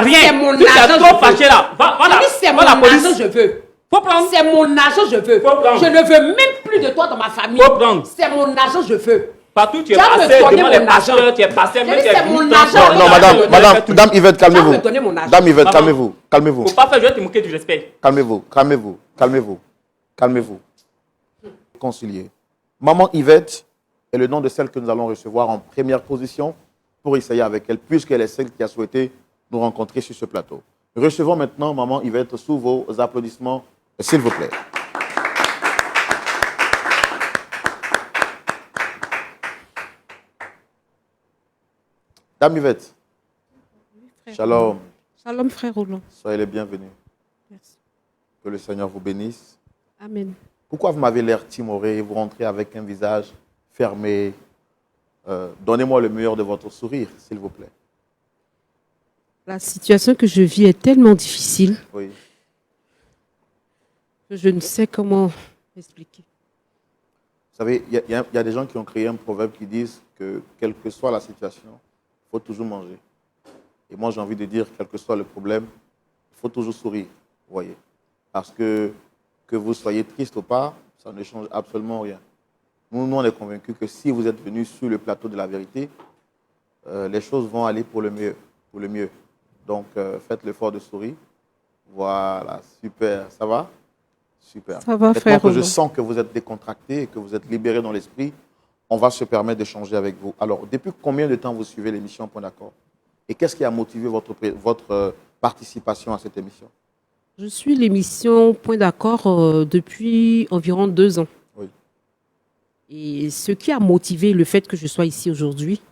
Rien. C'est mon Tu es argent, trop je fâché veux. là. Voilà. C'est mon Voilà, la police. argent, je veux. Faut prendre. C'est mon argent, je veux. Faut prendre. Je ne veux même plus de toi dans ma famille. Faut prendre. C'est mon argent, je veux. Partout, tu es Tu vas me passé donner devant les mon pasteurs, argent. tu es passé, même dit, tu es c'est venu mon dans- argent. Non, madame Yvette, calmez-vous. me donner mon argent. Dame Yvette, Maman. calmez-vous. Calmez-vous. Faut pas faire, je vais te moquer du respect. Calmez-vous. Calmez-vous. Calmez-vous. Calmez-vous. Concilier. Maman Yvette est le nom de celle que nous allons recevoir en première position pour essayer avec elle, puisqu'elle est celle qui a souhaité nous rencontrer sur ce plateau. Recevons maintenant Maman Yvette sous vos applaudissements, s'il vous plaît. Dame Yvette. Shalom. Shalom, frère Roland. Soyez les bienvenus. Merci. Que le Seigneur vous bénisse. Amen. Pourquoi vous m'avez l'air timoré et vous rentrez avec un visage fermé? Donnez-moi le meilleur de votre sourire, s'il vous plaît. La situation que je vis est tellement difficile Oui. que je ne sais comment expliquer. Vous savez, il y a des gens qui ont créé un proverbe qui disent que quelle que soit la situation, il faut toujours manger. Et moi, j'ai envie de dire, quel que soit le problème, il faut toujours sourire, vous voyez. Parce que vous soyez triste ou pas, ça ne change absolument rien. Nous, on est convaincus que si vous êtes venu sur le plateau de la vérité, les choses vont aller pour le mieux. Pour le mieux. Donc, faites l'effort de sourire. Voilà, super. Ça va? Super. Ça va, Maintenant frère que je Roland. sens que vous êtes décontracté et que vous êtes libéré dans l'esprit, on va se permettre d'échanger avec vous. Alors, depuis combien de temps vous suivez l'émission Point d'accord? Et qu'est-ce qui a motivé votre participation à cette émission? Je suis l'émission Point d'accord depuis environ 2 ans. Oui. Et ce qui a motivé le fait que je sois ici aujourd'hui,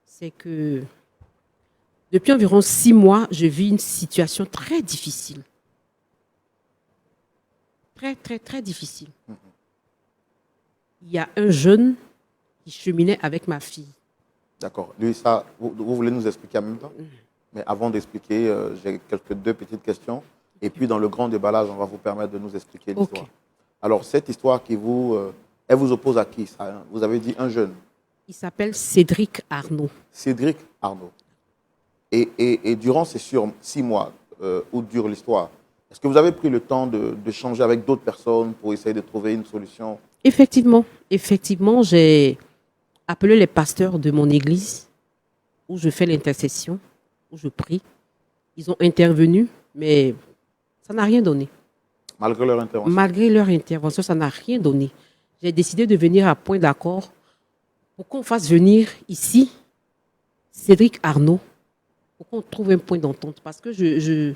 c'est que depuis environ 6 mois, je vis une situation très difficile. Très, très, très difficile. Il y a un jeune qui cheminait avec ma fille. D'accord. Lui, ça, vous voulez nous expliquer en même temps? Mais avant d'expliquer, j'ai deux petites questions. Et puis, dans le grand déballage, on va vous permettre de nous expliquer l'histoire. Ok. Alors, cette histoire qui elle vous oppose à qui ça, hein? Vous avez dit un jeune, Il s'appelle Cédric Arnaud. Cédric Arnaud. Et durant ces 6 mois où dure l'histoire, est-ce que vous avez pris le temps de changer avec d'autres personnes pour essayer de trouver une solution? Effectivement, j'ai appelé les pasteurs de mon église où je fais l'intercession, où je prie. Ils ont intervenu, mais ça n'a rien donné. Malgré leur intervention? Malgré leur intervention, ça n'a rien donné. J'ai décidé de venir à point d'accord pour qu'on fasse venir ici Cédric Arnaud, pour qu'on trouve un point d'entente. Parce que je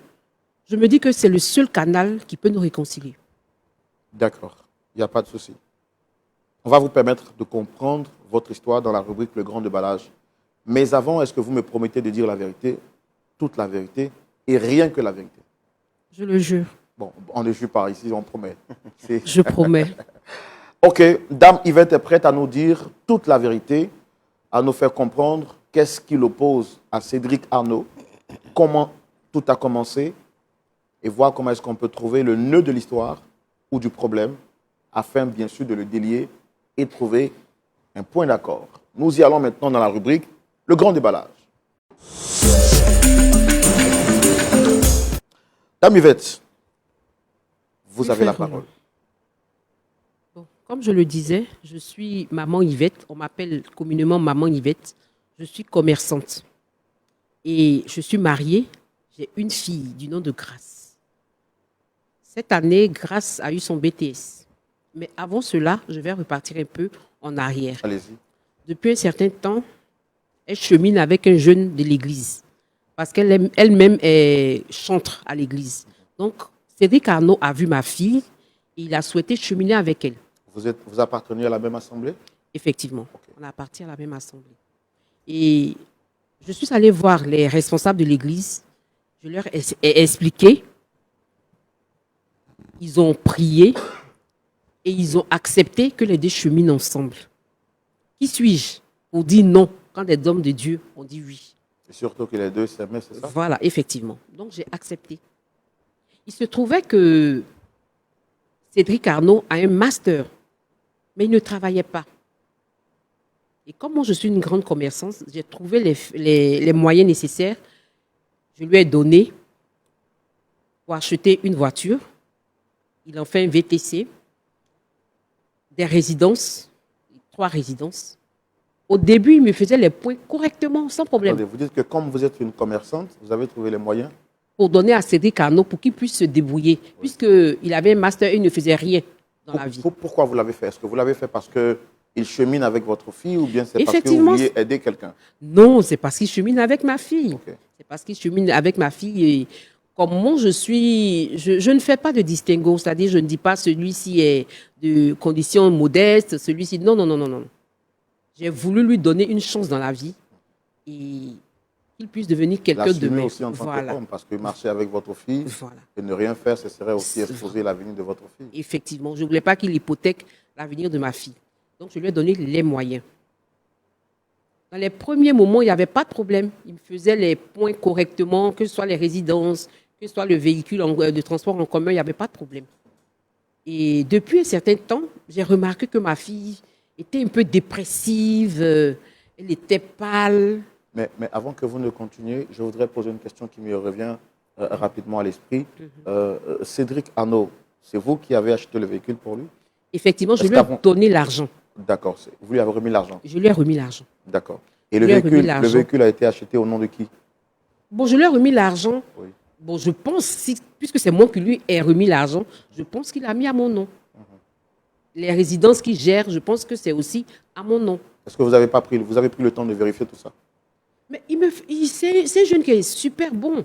me dis que c'est le seul canal qui peut nous réconcilier. D'accord, il n'y a pas de souci. On va vous permettre de comprendre votre histoire dans la rubrique Le Grand Déballage. Mais avant, est-ce que vous me promettez de dire la vérité, toute la vérité, et rien que la vérité? Je le jure. Bon, on ne jure pas ici, on promet. Je promets. Ok, Dame Yvette est prête à nous dire toute la vérité, à nous faire comprendre qu'est-ce qui l'oppose à Cédric Arnaud, comment tout a commencé, et voir comment est-ce qu'on peut trouver le nœud de l'histoire ou du problème, afin bien sûr de le délier et trouver un point d'accord. Nous y allons maintenant dans la rubrique Le Grand Déballage. Dame Yvette, vous Oui, avez la frère parole. Bon, comme je le disais, je suis maman Yvette. On m'appelle communément maman Yvette. Je suis commerçante. Et je suis mariée. J'ai une fille du nom de Grâce. Cette année, Grâce a eu son BTS. Mais avant cela, je vais repartir un peu en arrière. Allez-y. Depuis un certain temps, elle chemine avec un jeune de l'église. Parce qu'elle-même est chantre à l'église. Donc, Cédric Arnaud a vu ma fille et il a souhaité cheminer avec elle. Vous appartenez à la même assemblée? Effectivement, on appartient à la même assemblée. Et je suis allée voir les responsables de l'église. Je leur ai expliqué. Ils ont prié et ils ont accepté que les deux cheminent ensemble. Qui suis-je pour dire non quand des hommes de Dieu ont dit oui? Et surtout que les deux s'aimaient, c'est ça? Voilà, effectivement. Donc j'ai accepté. Il se trouvait que Cédric Arnaud a un master, mais il ne travaillait pas. Et comme moi je suis une grande commerçante, j'ai trouvé les moyens nécessaires Je lui ai donné pour acheter une voiture. Il en fait un VTC, des résidences, 3 résidences. Au début, il me faisait les points correctement, sans problème. Attendez, vous dites que comme vous êtes une commerçante, vous avez trouvé les moyens? Pour donner à Cédric Arnaud pour qu'il puisse se débrouiller. Puisqu'il avait un master et il ne faisait rien dans la vie. Pourquoi vous l'avez fait? Est-ce que vous l'avez fait parce qu'il chemine avec votre fille ou bien c'est parce que vous Effectivement, vouliez aider quelqu'un? Non, c'est parce qu'il chemine avec ma fille. Ok. C'est parce qu'il chemine avec ma fille. Et comme moi, je ne fais pas de distinguo. C'est-à-dire, je ne dis pas celui-ci est de conditions modestes, celui-ci. Non, non, non, non, non. J'ai voulu lui donner une chance dans la vie et qu'il puisse devenir quelqu'un de L'assumer meilleur. aussi en tant Voilà. qu'homme, parce que marcher avec votre fille Voilà. et ne rien faire, ce serait aussi exposer l'avenir de votre fille. Effectivement, je ne voulais pas qu'il hypothèque l'avenir de ma fille. Donc, je lui ai donné les moyens. Dans les premiers moments, il n'y avait pas de problème. Il me faisait les points correctement, que ce soit les résidences, que ce soit le véhicule de transport en commun, il n'y avait pas de problème. Et depuis un certain temps, j'ai remarqué que ma fille était un peu dépressive, elle était pâle. Mais avant que vous ne continuiez, je voudrais poser une question qui me revient rapidement à l'esprit. Cédric Arnaud, c'est vous qui avez acheté le véhicule pour lui? Effectivement, je Est-ce lui ai qu'avant- donné l'argent. D'accord, vous lui avez remis l'argent. Je lui ai remis l'argent. D'accord. Et le lui ai remis véhicule, l'argent. a été acheté au nom de qui? Bon, je lui ai remis l'argent. Oui. Bon, je pense, puisque c'est moi qui lui ai remis l'argent, je pense qu'il a mis à mon nom. Les résidences qu'il gère, je pense que c'est aussi à mon nom. Est-ce que vous avez pris le temps de vérifier tout ça? Mais c'est un jeune qui est super bon,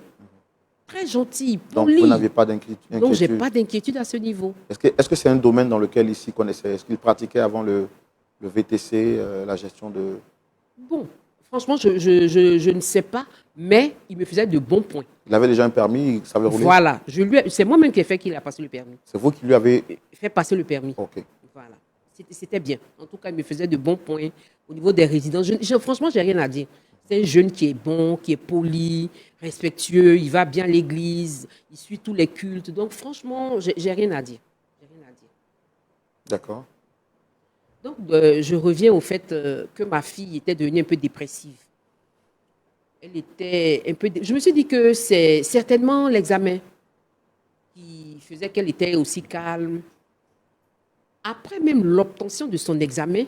très gentil, Donc poli. vous n'aviez pas d'inquiétude? Donc, je n'ai pas d'inquiétude à ce niveau. Est-ce que c'est un domaine dans lequel il s'y connaissait? Est-ce qu'il pratiquait avant le VTC, la gestion de... Bon, franchement, je ne sais pas, mais il me faisait de bons points. Il avait déjà un permis, il savait rouler? Voilà, c'est moi-même qui ai fait qu'il a passé le permis. C'est vous qui lui avez... Fait passer le permis. Ok. Voilà. C'était bien. En tout cas, il me faisait de bons points au niveau des résidences. Franchement, je n'ai rien à dire. C'est un jeune qui est bon, qui est poli, respectueux, il va bien à l'église, il suit tous les cultes. Donc, franchement, j'ai rien à dire. J'ai rien à dire. D'accord. Donc, je reviens au fait que ma fille était devenue un peu dépressive. Elle était un peu... Je me suis dit que c'est certainement l'examen qui faisait qu'elle était aussi calme. Après même l'obtention de son examen,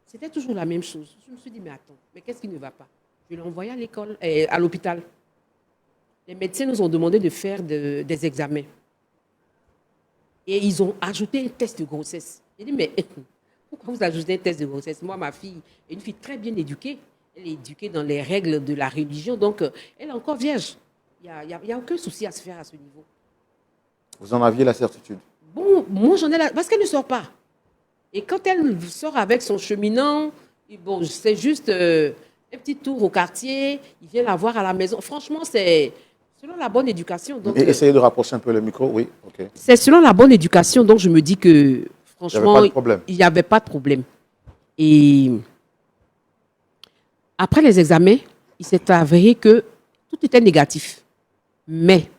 c'était toujours la même chose. Je me suis dit, mais attends, mais qu'est-ce qui ne va pas? Je l'ai envoyée à l'école, à l'hôpital. Les médecins nous ont demandé de faire des examens. Et ils ont ajouté un test de grossesse. J'ai dit, mais pourquoi vous ajoutez un test de grossesse? Moi, ma fille est une fille très bien éduquée. Elle est éduquée dans les règles de la religion, donc elle est encore vierge. Il n'y a aucun souci à se faire à ce niveau. Vous en aviez la certitude? Bon, moi j'en ai là, parce qu'elle ne sort pas. Et quand elle sort avec son cheminant, et bon, c'est juste un petit tour au quartier, il vient la voir à la maison. Franchement, c'est selon la bonne éducation. Donc, Essayez de rapprocher un peu le micro, oui, ok. c'est selon la bonne éducation, donc je me dis que franchement, il n'y avait pas de problème. Et après les examens, il s'est avéré que tout était négatif. Mais,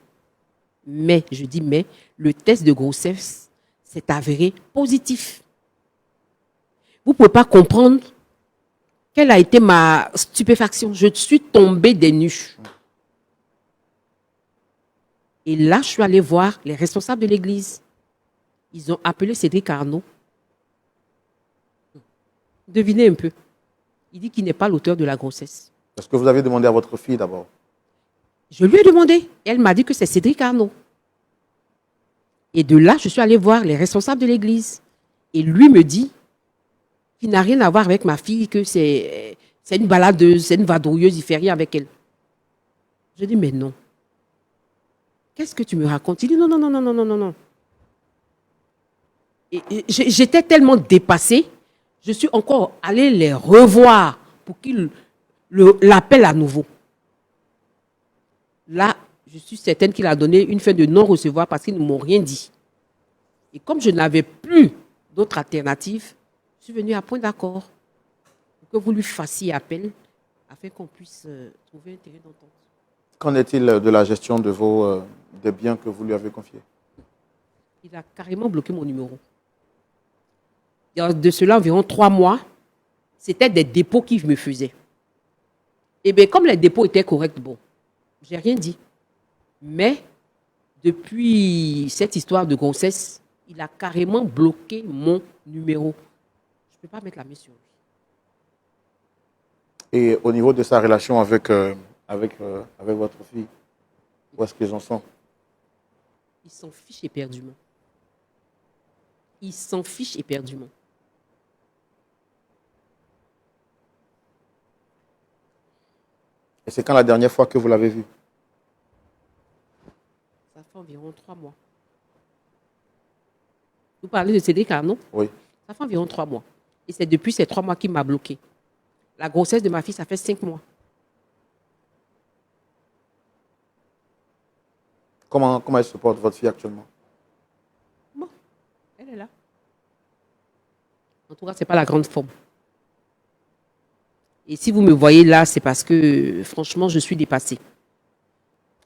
je dis mais, le test de grossesse s'est avéré positif. Vous ne pouvez pas comprendre quelle a été ma stupéfaction. Je suis tombée des nues. Et là, je suis allée voir les responsables de l'église. Ils ont appelé Cédric Arnaud. Devinez un peu. Il dit qu'il n'est pas l'auteur de la grossesse. Est-ce que vous avez demandé à votre fille d'abord? Je lui ai demandé. Elle m'a dit que c'est Cédric Arnaud. Et de là, je suis allée voir les responsables de l'église. Et lui me dit qu'il n'a rien à voir avec ma fille, que c'est une baladeuse, c'est une vadrouilleuse, il ne fait rien avec elle. Je dis, mais non. Qu'est-ce que tu me racontes? Il dit, non, non, non, non, non, non, non, non. Et j'étais tellement dépassée, je suis encore allée les revoir pour qu'ils l'appellent à nouveau. Là, je suis certaine qu'il a donné une fin de non-recevoir parce qu'ils ne m'ont rien dit. Et comme je n'avais plus d'autre alternative, je suis venue à point d'accord pour que vous lui fassiez appel afin qu'on puisse trouver un terrain d'entente. Qu'en est-il de la gestion de des biens que vous lui avez confiés? Il a carrément bloqué mon numéro. Il y a de cela environ 3 mois, c'était des dépôts qu'il me faisait. Et bien, comme les dépôts étaient corrects, bon, J'ai rien dit. Mais, depuis cette histoire de grossesse, il a carrément bloqué mon numéro. Je ne peux pas mettre la main sur lui. Et au niveau de sa relation avec votre fille, où est-ce qu'ils en sont? Il s'en fiche éperdument. Il s'en fiche éperdument. Et c'est quand la dernière fois que vous l'avez vu? Ça fait environ 3 mois. Vous parlez de Cédric Arnaud? Oui. Ça fait environ 3 mois. Et c'est depuis ces 3 mois qu'il m'a bloqué. La grossesse de ma fille, ça fait 5 mois. Comment elle se porte, votre fille, actuellement? Bon, elle est là. En tout cas, ce n'est pas la grande forme. Et si vous me voyez là, c'est parce que, franchement, je suis dépassée.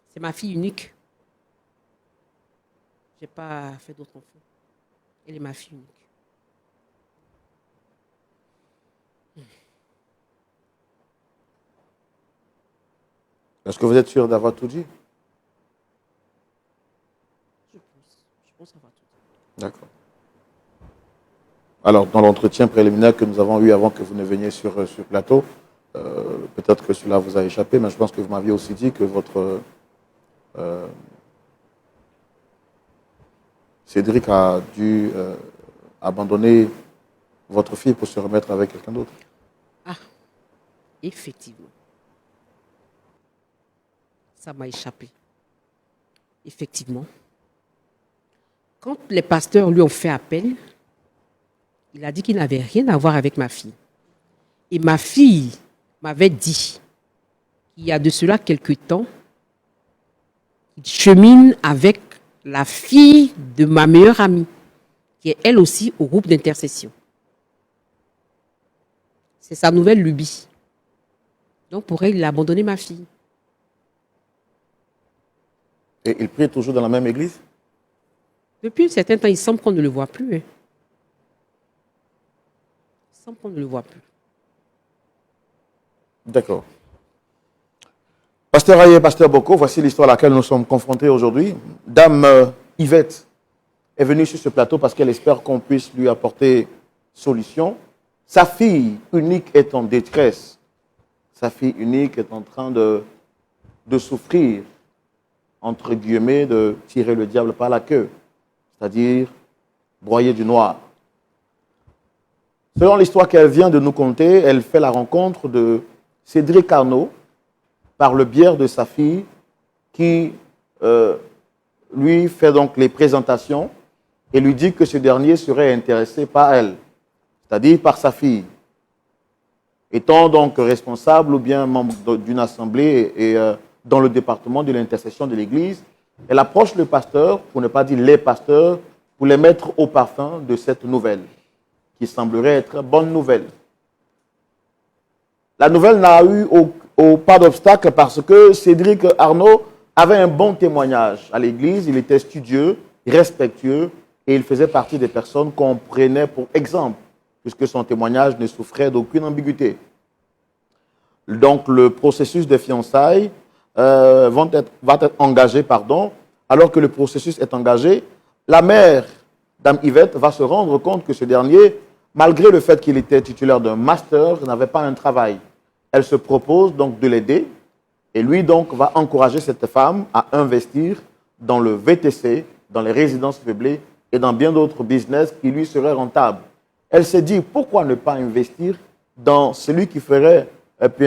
C'est ma fille unique. Je n'ai pas fait d'autres enfants. Elle est ma fille unique. Est-ce que vous êtes sûr d'avoir tout dit? Je pense avoir tout dit. D'accord. Alors, dans l'entretien préliminaire que nous avons eu avant que vous ne veniez sur plateau, peut-être que cela vous a échappé, mais je pense que vous m'aviez aussi dit que votre Cédric a dû abandonner votre fille pour se remettre avec quelqu'un d'autre. Ah, effectivement. Ça m'a échappé. Effectivement. Quand les pasteurs lui ont fait appel, il a dit qu'il n'avait rien à voir avec ma fille. Et ma fille m'avait dit qu'il y a de cela quelque temps, il chemine avec la fille de ma meilleure amie, qui est elle aussi au groupe d'intercession. C'est sa nouvelle lubie. Donc pour elle, il a abandonné ma fille. Et il prie toujours dans la même église? Depuis un certain temps, il semble qu'on ne le voit plus. Il semble qu'on ne le voit plus. D'accord. Pasteur Aye, Pasteur Boko, voici l'histoire à laquelle nous sommes confrontés aujourd'hui. Dame Yvette est venue sur ce plateau parce qu'elle espère qu'on puisse lui apporter solution. Sa fille unique est en détresse. Sa fille unique est en train de souffrir, entre guillemets, de tirer le diable par la queue, c'est-à-dire broyer du noir. Selon l'histoire qu'elle vient de nous conter, elle fait la rencontre de Cédric Arnaud par le biais de sa fille qui lui fait donc les présentations et lui dit que ce dernier serait intéressé par elle, c'est-à-dire par sa fille. Étant donc responsable ou bien membre d'une assemblée et dans le département de l'intercession de l'Église, elle approche le pasteur, pour ne pas dire les pasteurs, pour les mettre au parfum de cette nouvelle, qui semblerait être bonne nouvelle. La nouvelle n'a eu pas d'obstacle parce que Cédric Arnaud avait un bon témoignage à l'Église. Il était studieux, respectueux et il faisait partie des personnes qu'on prenait pour exemple, puisque son témoignage ne souffrait d'aucune ambiguïté. Donc le processus de fiançailles va être engagé, alors que le processus est engagé, la mère, Dame Yvette, va se rendre compte que ce dernier, malgré le fait qu'il était titulaire d'un master, n'avait pas un travail. Elle se propose donc de l'aider et lui donc va encourager cette femme à investir dans le VTC, dans les résidences meublées et dans bien d'autres business qui lui seraient rentables. Elle s'est dit, pourquoi ne pas investir dans celui qui ferait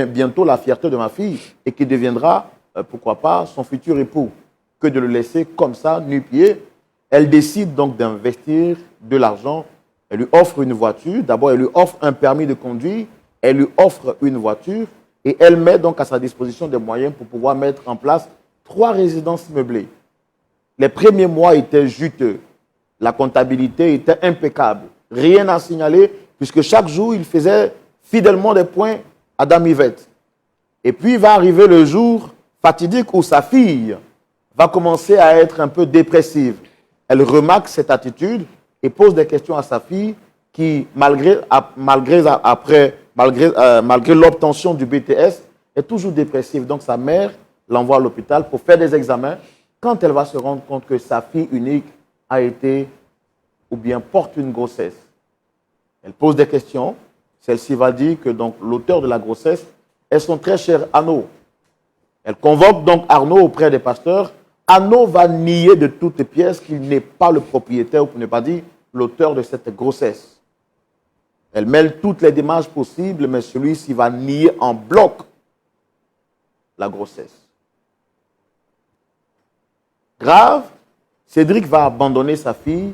bientôt la fierté de ma fille et qui deviendra, pourquoi pas, son futur époux, que de le laisser comme ça, nu-pied. Elle décide donc d'investir de l'argent. Elle lui offre une voiture. D'abord, elle lui offre un permis de conduire. Elle lui offre une voiture et elle met donc à sa disposition des moyens pour pouvoir mettre en place 3 résidences meublées. Les premiers mois étaient juteux. La comptabilité était impeccable. Rien à signaler puisque chaque jour, il faisait fidèlement des points à Dame Yvette. Et puis va arriver le jour fatidique où sa fille va commencer à être un peu dépressive. Elle remarque cette attitude et pose des questions à sa fille qui, malgré l'obtention du BTS, est toujours dépressive. Donc sa mère l'envoie à l'hôpital pour faire des examens. Quand elle va se rendre compte que sa fille unique a été ou bien porte une grossesse, elle pose des questions. Celle-ci va dire que donc l'auteur de la grossesse est son très cher Arnaud. Elle convoque donc Arnaud auprès des pasteurs. Arnaud va nier de toutes pièces qu'il n'est pas le propriétaire, ou pour ne pas dire l'auteur de cette grossesse. Elle mêle toutes les démarches possibles, mais celui-ci va nier en bloc la grossesse. Grave, Cédric va abandonner sa fille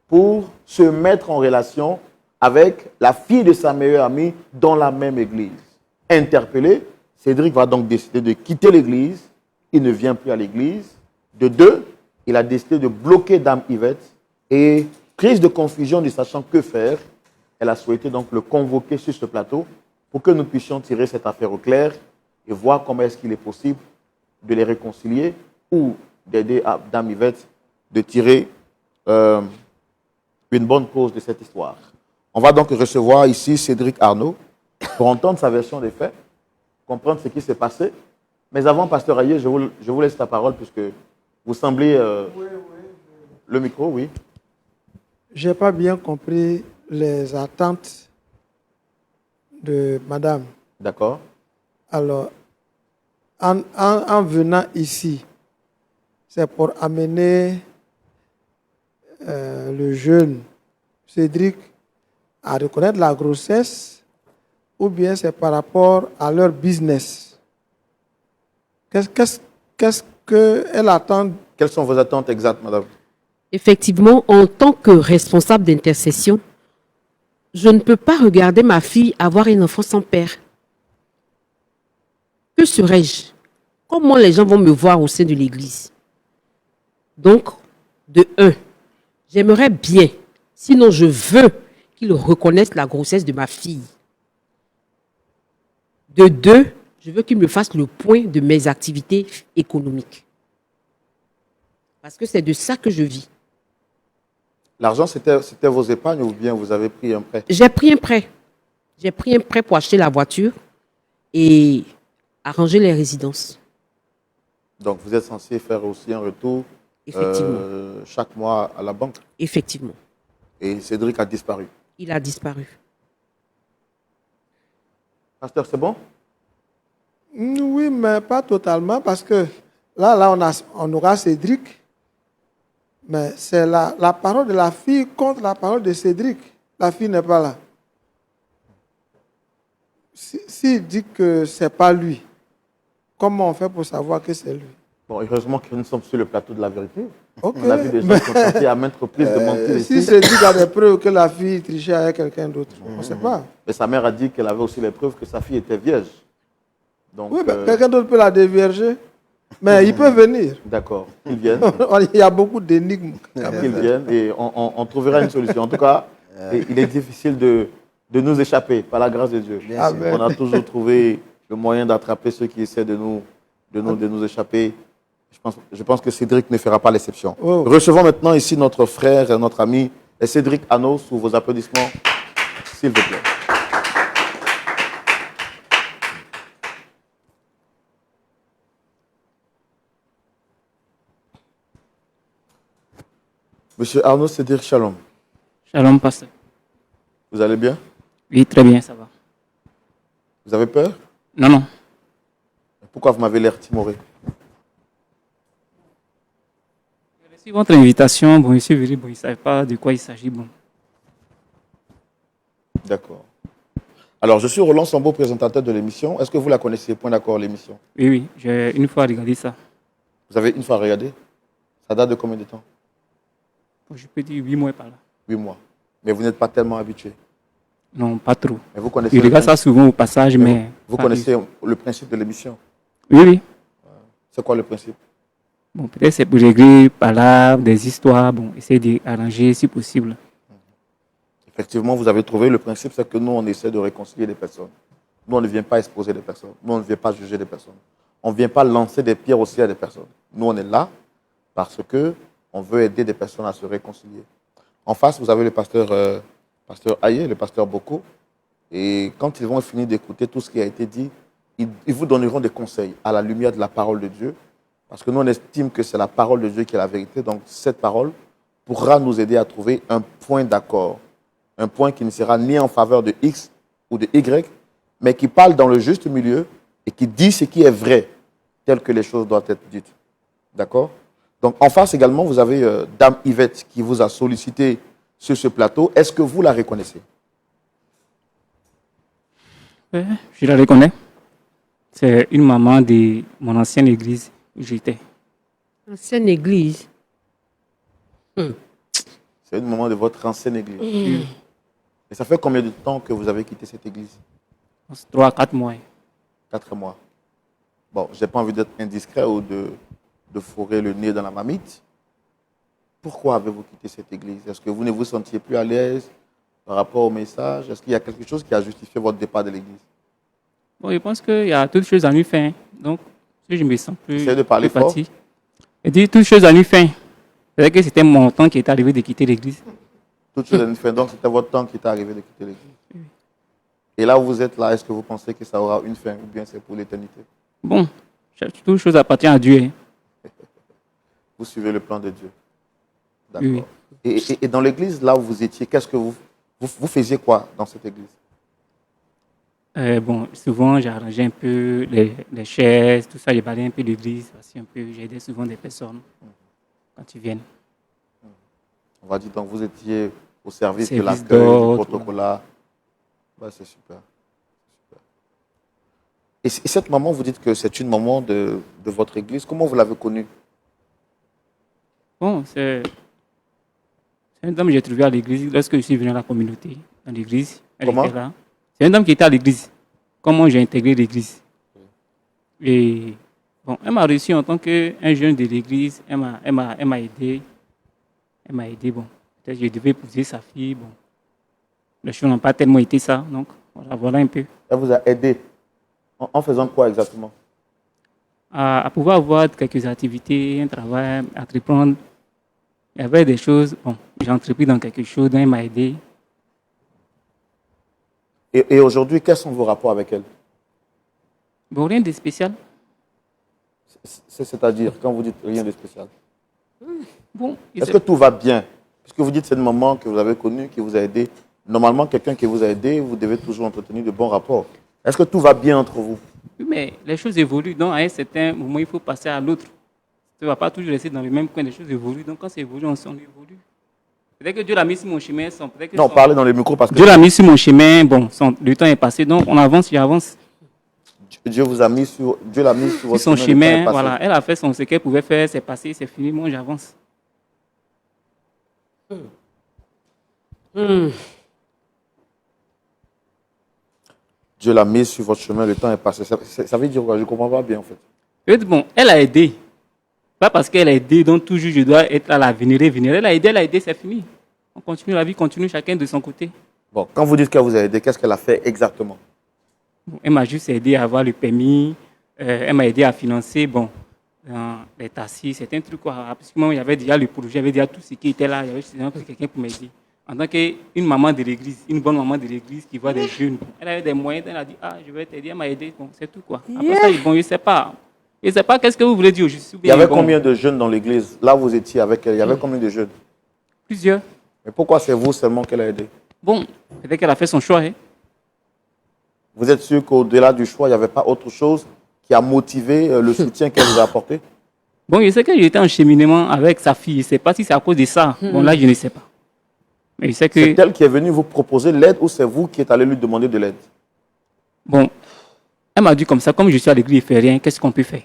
pour se mettre en relation avec la fille de sa meilleure amie dans la même église. Interpellé, Cédric va donc décider de quitter l'église. Il ne vient plus à l'église. De deux, il a décidé de bloquer Dame Yvette et, prise de confusion ne sachant que faire, elle a souhaité donc le convoquer sur ce plateau pour que nous puissions tirer cette affaire au clair et voir comment est-ce qu'il est possible de les réconcilier ou d'aider à Dame Yvette de tirer une bonne cause de cette histoire. On va donc recevoir ici Cédric Arnaud pour entendre sa version des faits, comprendre ce qui s'est passé. Mais avant, Pasteur Aïe, je vous laisse la parole puisque vous semblez... Le micro, oui. Je n'ai pas bien compris les attentes de madame. D'accord. Alors, en venant ici, c'est pour amener le jeune Cédric à reconnaître la grossesse ou bien c'est par rapport à leur business. Qu'est-ce qu'elle attend? Quelles sont vos attentes exactes, madame? Effectivement, en tant que responsable d'intercession, je ne peux pas regarder ma fille avoir un enfant sans père. Que serais-je? Comment les gens vont me voir au sein de l'Église? Donc, de un, j'aimerais bien, sinon je veux qu'ils reconnaissent la grossesse de ma fille. De deux, je veux qu'ils me fassent le point de mes activités économiques. Parce que c'est de ça que je vis. L'argent, c'était vos épargnes ou bien vous avez pris un prêt? J'ai pris un prêt. J'ai pris un prêt pour acheter la voiture et arranger les résidences. Donc, vous êtes censé faire aussi un retour chaque mois à la banque. Effectivement. Et Cédric a disparu. Il a disparu. Pasteur, c'est bon? Oui, mais pas totalement parce que là on aura Cédric. Mais c'est la parole de la fille contre la parole de Cédric. La fille n'est pas là. S'il dit que ce n'est pas lui, comment on fait pour savoir que c'est lui? Bon, heureusement que nous sommes sur le plateau de la vérité. Okay. On a vu des gens qui ont tenté à maintes reprises de mentir ici. Si Cédric a des preuves que la fille trichait avec quelqu'un d'autre, on ne sait pas. Mais sa mère a dit qu'elle avait aussi les preuves que sa fille était vierge. Donc, oui, mais quelqu'un d'autre peut la dévierger. Mais il peut venir. D'accord, qu'il vienne. Il y a beaucoup d'énigmes. Qu'il vienne et on trouvera une solution. En tout cas, il est difficile de nous échapper, par la grâce de Dieu. On a toujours trouvé le moyen d'attraper ceux qui essaient de nous échapper. Je pense que Cédric ne fera pas l'exception. Oh. Recevons maintenant ici notre frère, notre ami, Cédric Arnaud, sous vos applaudissements, s'il vous plaît. Monsieur Arnaud Cédric, shalom. Shalom, pasteur. Vous allez bien? Oui, très bien, ça va. Vous avez peur? Non. Pourquoi vous m'avez l'air timoré? J'ai reçu votre invitation. Bon, je suis venu, bon, il ne savait pas de quoi il s'agit. Bon. D'accord. Alors, je suis Roland Sambo, présentateur de l'émission. Est-ce que vous la connaissez, point d'accord, l'émission? Oui, j'ai une fois regardé ça. Vous avez une fois regardé? Ça date de combien de temps? Bon, je peux dire 8 mois par là. 8 mois. Mais vous n'êtes pas tellement habitué. Non, pas trop. Mais vous connaissez Je regarde ça souvent au passage, mais... Vous connaissez le principe de l'émission? Oui. C'est quoi le principe? Bon, peut-être c'est pour régler par là des histoires, bon, essayer d'arranger si possible. Effectivement, vous avez trouvé le principe, c'est que nous, on essaie de réconcilier les personnes. Nous, on ne vient pas exposer des personnes. Nous, on ne vient pas juger des personnes. On ne vient pas lancer des pierres aussi à des personnes. Nous, on est là parce que on veut aider des personnes à se réconcilier. En face, vous avez le pasteur Aye, le pasteur Boko. Et quand ils vont finir d'écouter tout ce qui a été dit, ils vous donneront des conseils à la lumière de la parole de Dieu, parce que nous, on estime que c'est la parole de Dieu qui est la vérité. Donc, cette parole pourra nous aider à trouver un point d'accord, un point qui ne sera ni en faveur de X ou de Y, mais qui parle dans le juste milieu et qui dit ce qui est vrai, tel que les choses doivent être dites. D'accord? Donc, en face également, vous avez Dame Yvette qui vous a sollicité sur ce plateau. Est-ce que vous la reconnaissez? Ouais, je la reconnais. C'est une maman de mon ancienne église où j'étais. Ancienne église. C'est une maman de votre ancienne église. Et ça fait combien de temps que vous avez quitté cette église? 3 à 4 mois. 4 mois. Bon, je n'ai pas envie d'être indiscret ou de fourrer le nez dans la marmite. Pourquoi avez-vous quitté cette église? Est-ce que vous ne vous sentiez plus à l'aise par rapport au message? Est-ce qu'il y a quelque chose qui a justifié votre départ de l'église? Bon, je pense qu'il y a toutes choses à lui faire. Donc, si je me sens plus, Essayez de parler plus fort. parti. Et dit toutes choses à lui faire. C'est vrai que c'était mon temps qui est arrivé de quitter l'église. Toute chose à une fin. Donc, c'était votre temps qui est arrivé de quitter l'église. Et là où vous êtes là, est-ce que vous pensez que ça aura une fin ou bien c'est pour l'éternité? Bon, toute chose appartient à Dieu. Hein. Vous suivez le plan de Dieu. D'accord. Oui. Et dans l'église, là où vous étiez, qu'est-ce que vous faisiez quoi dans cette église? Bon, souvent, j'arrangeais un peu les chaises, tout ça. J'ai balayé un peu l'église. Un peu, j'aidais souvent des personnes quand ils viennent. On va dire, donc vous étiez au service de Service l'accueil, du d'ordre, protocole. Ouais, c'est super. Super. Et cette maman, vous dites que c'est une maman de votre église. Comment vous l'avez connue? Bon, c'est une dame que j'ai trouvée à l'église lorsque je suis venu à la communauté, dans l'église. Elle Comment? était là. C'est une dame qui était à l'église. Comment j'ai intégré l'église. Et bon, elle m'a reçu en tant qu'un jeune de l'église. Elle m'a aidé. Elle m'a aidé. Bon, peut-être que je devais épouser sa fille. Bon, les choses n'ont pas tellement été ça. Donc, voilà un peu. Elle vous a aidé en faisant quoi exactement? À pouvoir avoir quelques activités, un travail, entreprendre. Il y avait des choses. Bon, j'ai entrepris dans quelque chose. Donc, elle m'a aidé. Et aujourd'hui, quels sont vos rapports avec elle? Bon, rien de spécial. C'est-à-dire, quand vous dites rien de spécial, Bon, est-ce que tout va bien? Puisque vous dites c'est une maman que vous avez connue, qui vous a aidé. Normalement, quelqu'un qui vous a aidé, vous devez toujours entretenir de bons rapports. Est-ce que tout va bien entre vous? Oui, mais les choses évoluent. Donc, à un certain moment, il faut passer à l'autre. Tu ne vas pas toujours rester dans le même coin. Les choses évoluent. Donc, quand ça évolue, on évolue. Peut-être que Dieu l'a mis sur mon chemin. Non, parlez dans le micro parce que Dieu l'a mis sur mon chemin. Bon, le temps est passé. Donc, on avance, j'avance. Dieu l'a mis sur votre Sur son chemin, le temps est chemin, passé. voilà. Elle a fait ce qu'elle pouvait faire. C'est passé, c'est fini. Moi, j'avance. Dieu l'a mis sur votre chemin, le temps est passé. Ça veut dire quoi? Je ne comprends pas bien en fait. Bon, elle a aidé. Pas parce qu'elle a aidé, donc toujours je dois être là, la vénérer. Elle a aidé, c'est fini. On continue, la vie continue, chacun de son côté. Bon, quand vous dites qu'elle vous a aidé, qu'est-ce qu'elle a fait exactement? Bon, elle m'a juste aidé à avoir le permis. Elle m'a aidé à financer les taxis. C'était un truc quoi. Parce que moi, il y avait déjà le projet, il y avait déjà tout ce qui était là. Il y avait juste quelqu'un pour m'aider. En tant qu'une maman de l'église, une bonne maman de l'église qui voit des jeunes, elle avait des moyens. Elle a dit, je vais t'aider. Elle m'a aidé. Bon, c'est tout quoi. Après ça, bon, je ne sais pas. Je ne sais pas qu'est-ce que vous voulez dire. Il y avait combien de jeunes dans l'église? Là, vous étiez avec elle. Il y avait combien de jeunes? Plusieurs. Mais pourquoi c'est vous seulement qu'elle a aidé? Bon, peut-être qu'elle a fait son choix. Hein. Vous êtes sûr qu'au-delà du choix, il n'y avait pas autre chose qui a motivé le soutien qu'elle vous a apporté? Bon, je sais que j'étais en cheminement avec sa fille. Je ne sais pas si c'est à cause de ça. Bon, là, je ne sais pas. Mais je sais que... C'est elle qui est venue vous proposer l'aide ou c'est vous qui êtes allé lui demander de l'aide? Bon, elle m'a dit comme ça, comme je suis à l'église, il ne fait rien, qu'est-ce qu'on peut faire?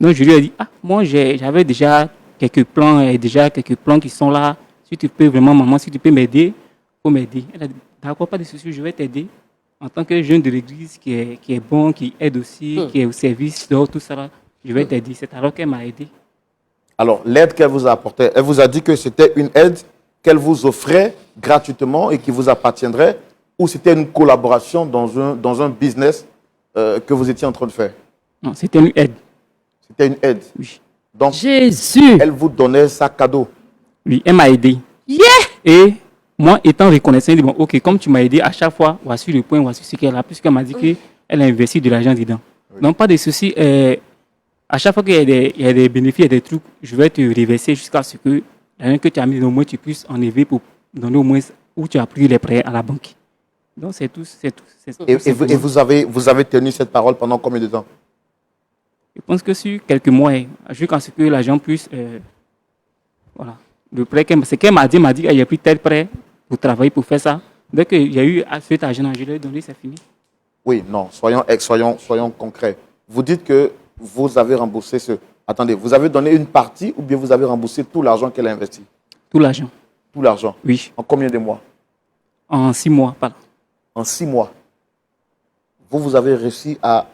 Donc, je lui ai dit, moi, j'avais déjà quelques plans qui sont là. Si tu peux vraiment, maman, si tu peux m'aider, il faut m'aider. Elle a dit, d'accord, pas de souci, je vais t'aider. En tant que jeune de l'église qui est bon, qui aide aussi, qui est au service, tout ça, là, je vais t'aider. C'est alors qu'elle m'a aidé. Alors, l'aide qu'elle vous a apportée, elle vous a dit que c'était une aide qu'elle vous offrait gratuitement et qui vous appartiendrait, ou c'était une collaboration dans un business que vous étiez en train de faire? Non, c'était une aide. C'était une aide. Oui. Donc, Jésus. elle vous donnait ça cadeau. Oui, elle m'a aidé. Yeah. Et moi, étant reconnaissant, je dis, bon, ok, comme tu m'as aidé à chaque fois, voici le point, voici ce qu'elle a. Puisqu'elle m'a dit que elle a investi de l'argent dedans. Oui. Donc, pas de souci. À chaque fois qu'il y a des bénéfices, il y a des trucs, je vais te reverser jusqu'à ce que l'argent que tu as mis, au moins tu puisses enlever pour donner au moins où tu as pris les prêts à la banque. Donc, c'est tout. Et vous avez tenu cette parole pendant combien de temps? Je pense que sur quelques mois, jusqu'à ce que l'argent puisse... voilà. Le prêt, ce qu'elle m'a dit, qu'il y a pris tel prêt pour travailler, pour faire ça. Dès qu'il y a eu cet argent, je lui ai donné, c'est fini. Oui, non, soyons concrets. Vous dites que vous avez remboursé ce... Attendez, vous avez donné une partie ou bien vous avez remboursé tout l'argent qu'elle a investi? Tout l'argent. Tout l'argent? Oui. En combien de mois? En 6 mois, pardon. En 6 mois. Vous avez réussi à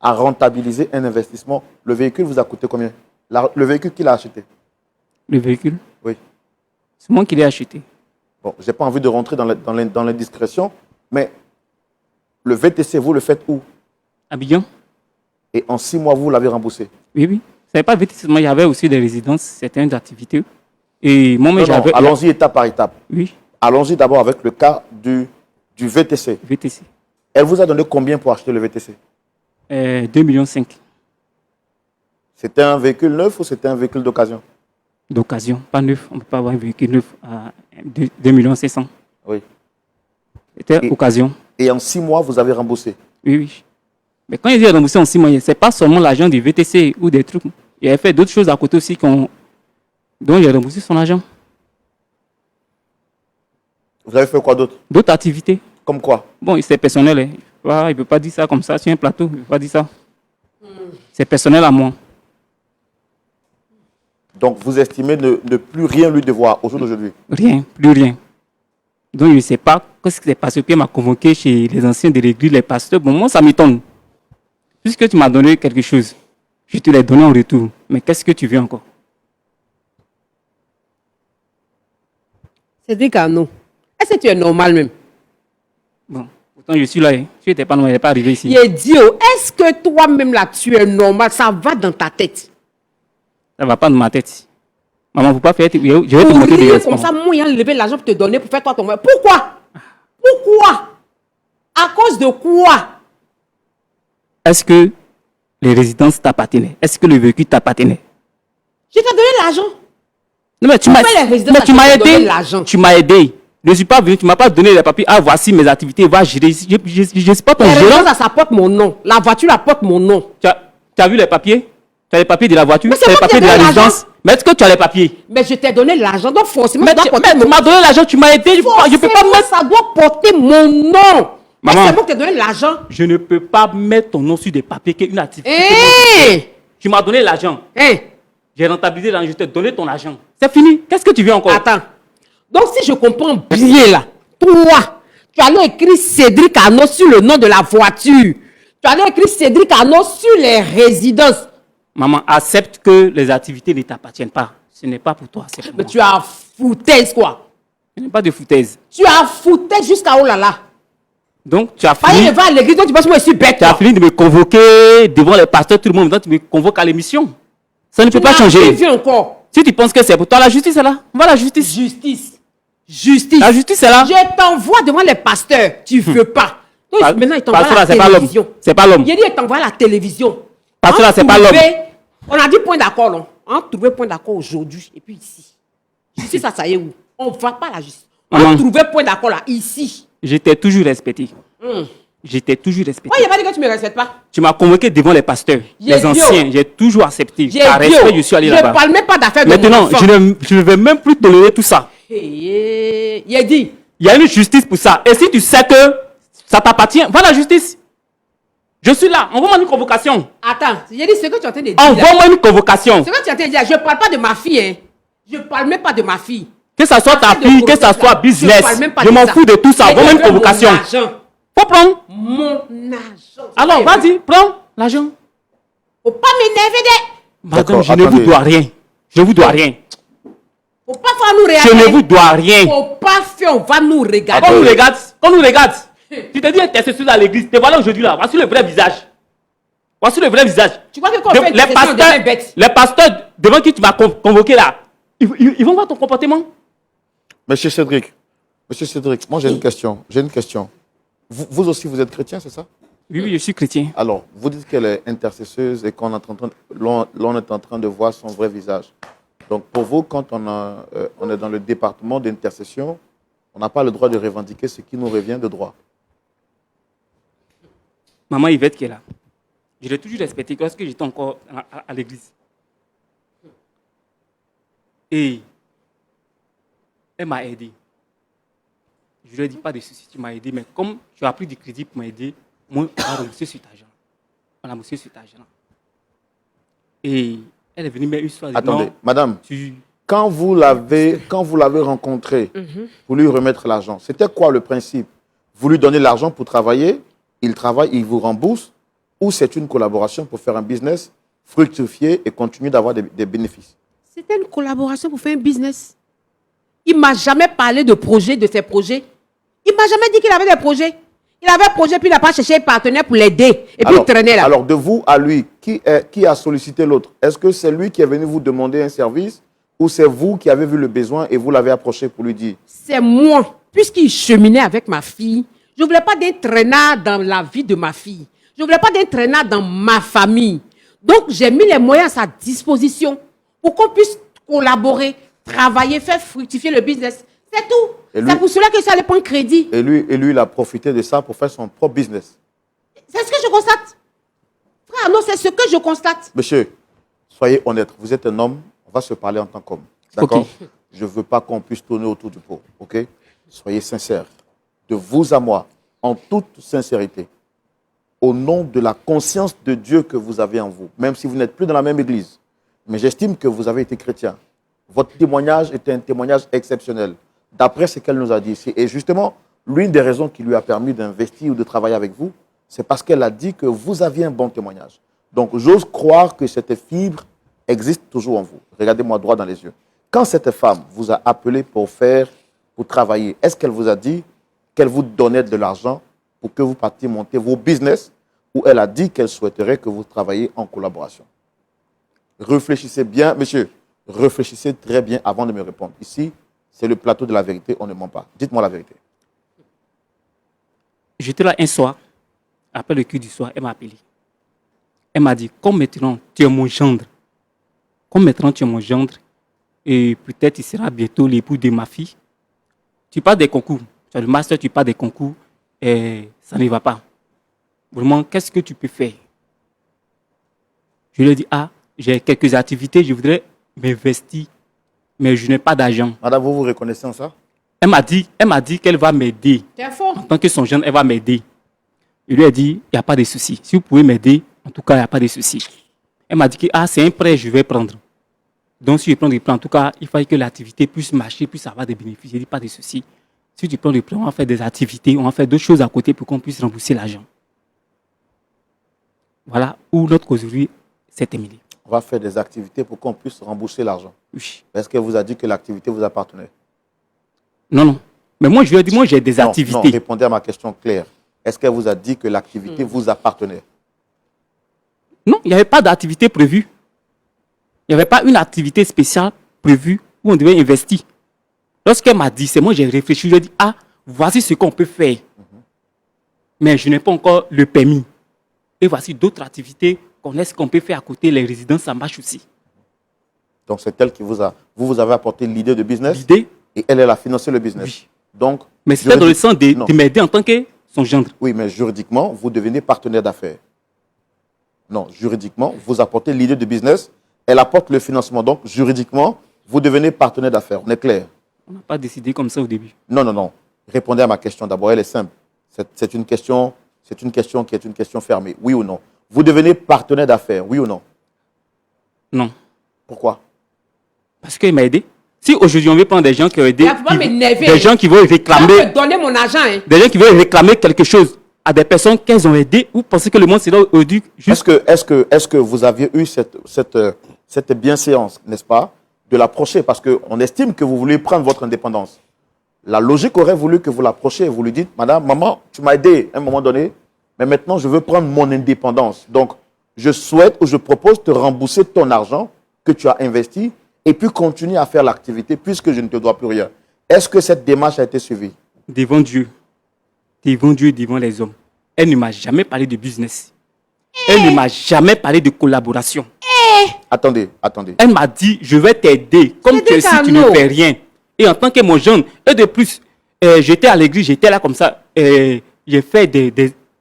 rentabiliser un investissement. Le véhicule vous a coûté combien? Le véhicule qu'il a acheté? Le véhicule? Oui. C'est moi qui l'ai acheté. Bon, je n'ai pas envie de rentrer dans l'indiscrétion, mais le VTC, vous le faites où? Abidjan. Et en 6 mois, vous l'avez remboursé? Oui, oui. Ce n'est pas VTC, il y avait aussi des résidences, certaines activités. Et moi, j'avais... Allons-y étape par étape. Oui. Allons-y d'abord avec le cas du VTC. VTC. Elle vous a donné combien pour acheter le VTC? 2,5 millions. C'était un véhicule neuf ou c'était un véhicule d'occasion? D'occasion, pas neuf. On ne peut pas avoir un véhicule neuf à 2,5 millions. Oui. C'était occasion. Et en 6 mois, vous avez remboursé? Oui, oui. Mais quand il dit remboursé en 6 mois, ce n'est pas seulement l'argent du VTC ou des trucs. Il a fait d'autres choses à côté aussi dont il a remboursé son argent. Vous avez fait quoi d'autre? D'autres activités. Comme quoi? Bon, c'est personnel. Hein. Il ne peut pas dire ça comme ça sur un plateau. Il ne peut pas dire ça. C'est personnel à moi. Donc, vous estimez ne plus rien lui devoir au jour d'aujourd'hui? Rien, plus rien. Donc, je ne sais pas ce qui s'est passé. Puis, il m'a convoqué chez les anciens de l'église, les pasteurs. Bon, moi, ça m'étonne. Puisque tu m'as donné quelque chose, je te l'ai donné en retour. Mais qu'est-ce que tu veux encore? C'est dit qu'à nous. Est-ce que tu es normal même? Bon, pourtant, je suis là. Hein. Tu n'étais pas normal, il n'est pas arrivé ici. Idiot, est-ce que toi-même là, tu es normal? Ça va dans ta tête? Ça ne va pas dans ma tête. Maman, il ne faut pas faire... Je vais te montrer des comme ça, moi, il a levé l'argent pour te donner, pour faire toi ton... Pourquoi? Pourquoi? À cause de quoi? Est-ce que les résidences t'appartenaient? Est-ce que le véhicule t'appartenait? Je t'ai donné l'argent. Non, mais tu m'as aidé. Tu m'as aidé. Je ne suis pas venu, tu ne m'as pas donné les papiers. Ah, voici mes activités, va gérer. Je ne suis pas ton gérant. Ça porte mon nom. La voiture, elle porte mon nom. Tu as vu les papiers? Tu as les papiers de la voiture? Tu as les papiers de la résidence? Mais est-ce que tu as les papiers? Mais je t'ai donné l'argent, donc forcément, mais tu m'as donné l'argent, tu m'as aidé. Je ne peux pas mettre... Ça doit porter mon nom. Maman, c'est moi qui t'ai donné l'argent. Je ne peux pas mettre ton nom sur des papiers qui est une activité. Tu m'as donné l'argent. J'ai rentabilisé l'argent, je t'ai donné ton argent. C'est fini. Qu'est-ce que tu veux encore? Attends. Donc, si je comprends bien là, toi, tu allais écrire Cédric Arnaud sur le nom de la voiture. Tu allais écrire Cédric Arnaud sur les résidences. Maman, accepte que les activités ne t'appartiennent pas. Ce n'est pas pour toi, c'est pour moi. Mais tu as foutaise, quoi. Ce n'est pas de foutaise. Tu as foutaise jusqu'à oh là là. Donc, tu as fini... va à l'église, donc tu penses que moi, je suis bête. Tu as fini de me convoquer devant les pasteurs, tout le monde. Donc, tu me convoques à l'émission. Ça ne peut pas changer. Encore. Si tu penses que c'est pour toi, la justice est là. Va la justice. Justice. La justice est là. Je t'envoie devant les pasteurs. Tu ne veux pas. Donc, maintenant, il t'envoie à la télévision. C'est pas l'homme. Il dit, il t'envoie à la télévision. Pasteur là, c'est pas l'homme. On a dit point d'accord, non? On a trouvé point d'accord aujourd'hui. Et puis ici. Justice, ça y est où? On ne va pas à la justice. On a trouvé point d'accord là, ici. Je t'ai toujours respecté. Je t'ai toujours respecté. Moi, il n'y a pas dit que tu ne me respectes pas. Tu m'as convoqué devant les pasteurs, les anciens. J'ai toujours accepté. Par respect, je suis allé là-bas. Je ne parle même pas d'affaires de mon enfant. Maintenant, je ne vais même plus tolérer tout ça. Il a dit. Il y a une justice pour ça. Et si tu sais que ça t'appartient, va à la justice. Je suis là. Envoie-moi une convocation. Attends, j'ai dit ce que tu es en train de dire. Envoie-moi une convocation. Ce que tu es en train de dire, je ne parle pas de ma fille. Hein. Je ne parle même pas de ma fille. Que ça soit ta fille, que ça soit business. Je m'en fous de tout ça. Envoie-moi une convocation. Faut prendre mon argent. Alors, vas-y, prends l'argent. Faut pas m'énerver de... Madame, je ne vous dois rien. Je ne vous dois rien. Faut pas faire nous regarder. Je ne vous dois rien. Faut pas faire, on va nous regarder. Qu'on nous regarde. Tu te dis intercession à l'église. Te voilà aujourd'hui là. Voici le vrai visage. Voici le vrai visage. Tu crois que quand on fait les pasteurs devant qui tu vas convoquer là, ils vont voir ton comportement. Monsieur Cédric, moi j'ai une question. Vous aussi, vous êtes chrétien, c'est ça? Oui, oui, je suis chrétien. Alors, vous dites qu'elle est intercesseuse et qu'on est l'on est en train de voir son vrai visage. Donc, pour vous, quand on est dans le département d'intercession, on n'a pas le droit de revendiquer ce qui nous revient de droit. Maman Yvette qui est là. Je l'ai toujours respectée lorsque j'étais encore à l'église. Et elle m'a aidé. Je ne lui ai dit pas de souci, tu m'as aidé, mais comme tu as pris du crédit pour m'aider, moi, on a remboursé sur ta argent. On a remboursé sur ta argent. Et elle est venue me une soirée. Attendez, madame, tu... quand vous l'avez rencontré pour lui remettre l'argent, c'était quoi le principe? Vous lui donnez l'argent pour travailler, il travaille, il vous rembourse, ou c'est une collaboration pour faire un business, fructifier et continuer d'avoir des bénéfices? C'était une collaboration pour faire un business. Il ne m'a jamais parlé de projet, de ses projets. Il ne m'a jamais dit qu'il avait des projets. Il avait un projet, puis il n'a pas cherché un partenaire pour l'aider. Et puis il traînait là. Alors, de vous à lui, qui a sollicité l'autre? Est-ce que c'est lui qui est venu vous demander un service ou c'est vous qui avez vu le besoin et vous l'avez approché pour lui dire? C'est moi. Puisqu'il cheminait avec ma fille, je ne voulais pas d'un traînard dans la vie de ma fille. Je ne voulais pas d'un traînard dans ma famille. Donc, j'ai mis les moyens à sa disposition pour qu'on puisse collaborer, travailler, faire fructifier le business. C'est tout. C'est pour cela que ça allait prendre crédit. Et lui, il a profité de ça pour faire son propre business. C'est ce que je constate. Frère, non, c'est ce que je constate. Monsieur, soyez honnête. Vous êtes un homme, on va se parler en tant qu'homme. D'accord? Okay. Je ne veux pas qu'on puisse tourner autour du pot. OK? Soyez sincères. De vous à moi, en toute sincérité, au nom de la conscience de Dieu que vous avez en vous, même si vous n'êtes plus dans la même église, mais j'estime que vous avez été chrétien. Votre témoignage est un témoignage exceptionnel, d'après ce qu'elle nous a dit. Et justement, l'une des raisons qui lui a permis d'investir ou de travailler avec vous, c'est parce qu'elle a dit que vous aviez un bon témoignage. Donc, j'ose croire que cette fibre existe toujours en vous. Regardez-moi droit dans les yeux. Quand cette femme vous a appelé pour travailler, est-ce qu'elle vous a dit qu'elle vous donnait de l'argent pour que vous partiez monter vos business, ou elle a dit qu'elle souhaiterait que vous travailliez en collaboration? Réfléchissez bien, monsieur, réfléchissez très bien avant de me répondre. Ici, c'est le plateau de la vérité, on ne ment pas. Dites-moi la vérité. J'étais là un soir, après le culte du soir, elle m'a appelé. Elle m'a dit, comme maintenant tu es mon gendre, et peut-être il sera bientôt l'époux de ma fille, tu pars des concours, tu as le master, tu pars des concours, et ça ne va pas. Vraiment, qu'est-ce que tu peux faire? Je lui ai dit, j'ai quelques activités, je voudrais m'investir, mais je n'ai pas d'argent. Madame, vous vous reconnaissez en ça? Elle m'a dit qu'elle va m'aider. En tant que son jeune, elle va m'aider. Je lui ai dit, il n'y a pas de souci. Si vous pouvez m'aider, en tout cas, il n'y a pas de souci. Elle m'a dit que c'est un prêt, je vais prendre. Donc, si je prends des prêts, en tout cas, il fallait que l'activité puisse marcher, puisse avoir des bénéfices. Je dis, pas de souci. Si tu prends des prêts, on va faire des activités, on va faire d'autres choses à côté pour qu'on puisse rembourser l'argent. Voilà où notre causerie s'est terminée. On va faire des activités pour qu'on puisse rembourser l'argent. Oui. Est-ce qu'elle vous a dit que l'activité vous appartenait? Non, non. Mais moi, je lui ai dit, moi, j'ai des activités. Non, répondez à ma question claire. Est-ce qu'elle vous a dit que l'activité vous appartenait? Non, il n'y avait pas d'activité prévue. Il n'y avait pas une activité spéciale prévue où on devait investir. Lorsqu'elle m'a dit, c'est moi, j'ai réfléchi, je lui ai dit, voici ce qu'on peut faire. Mais je n'ai pas encore le permis. Et voici d'autres activités qu'on peut faire à côté. Les résidences, ça marche aussi. Donc, c'est elle qui vous avez apporté l'idée de business? L'idée? Et elle a financé le business? Oui. Donc, mais c'était dans le sens de m'aider en tant que son gendre. Oui, mais juridiquement, vous devenez partenaire d'affaires. Non, juridiquement, vous apportez l'idée de business, elle apporte le financement. Donc, juridiquement, vous devenez partenaire d'affaires. On est clair? On n'a pas décidé comme ça au début. Non, non, non. Répondez à ma question d'abord. Elle est simple. C'est une question qui est une question fermée. Oui ou non? Vous devenez partenaire d'affaires, oui ou non? Non. Pourquoi? Parce qu'il m'a aidé. Si aujourd'hui on veut prendre des gens qui ont aidé, des gens qui veulent réclamer, donner mon argent, hein. Des gens qui veulent réclamer quelque chose à des personnes qu'elles ont aidées, ou pensez que le monde serait aujourd'hui juste. Est-ce que vous aviez eu cette bienséance, n'est-ce pas, de l'approcher parce qu'on estime que vous voulez prendre votre indépendance? La logique aurait voulu que vous l'approchiez et vous lui dites, madame, maman, tu m'as aidé à un moment donné, mais maintenant je veux prendre mon indépendance. Donc, je souhaite ou je propose de te rembourser ton argent que tu as investi et puis continuer à faire l'activité puisque je ne te dois plus rien. Est-ce que cette démarche a été suivie? Devant Dieu, devant les hommes. Elle ne m'a jamais parlé de business. Elle ne m'a jamais parlé de collaboration. Attendez. Elle m'a dit, je vais t'aider, comme C'est si tu des ne canaux. fais rien. Et en tant que mon jeune, et de plus, j'étais à l'église, j'étais là comme ça. J'ai fait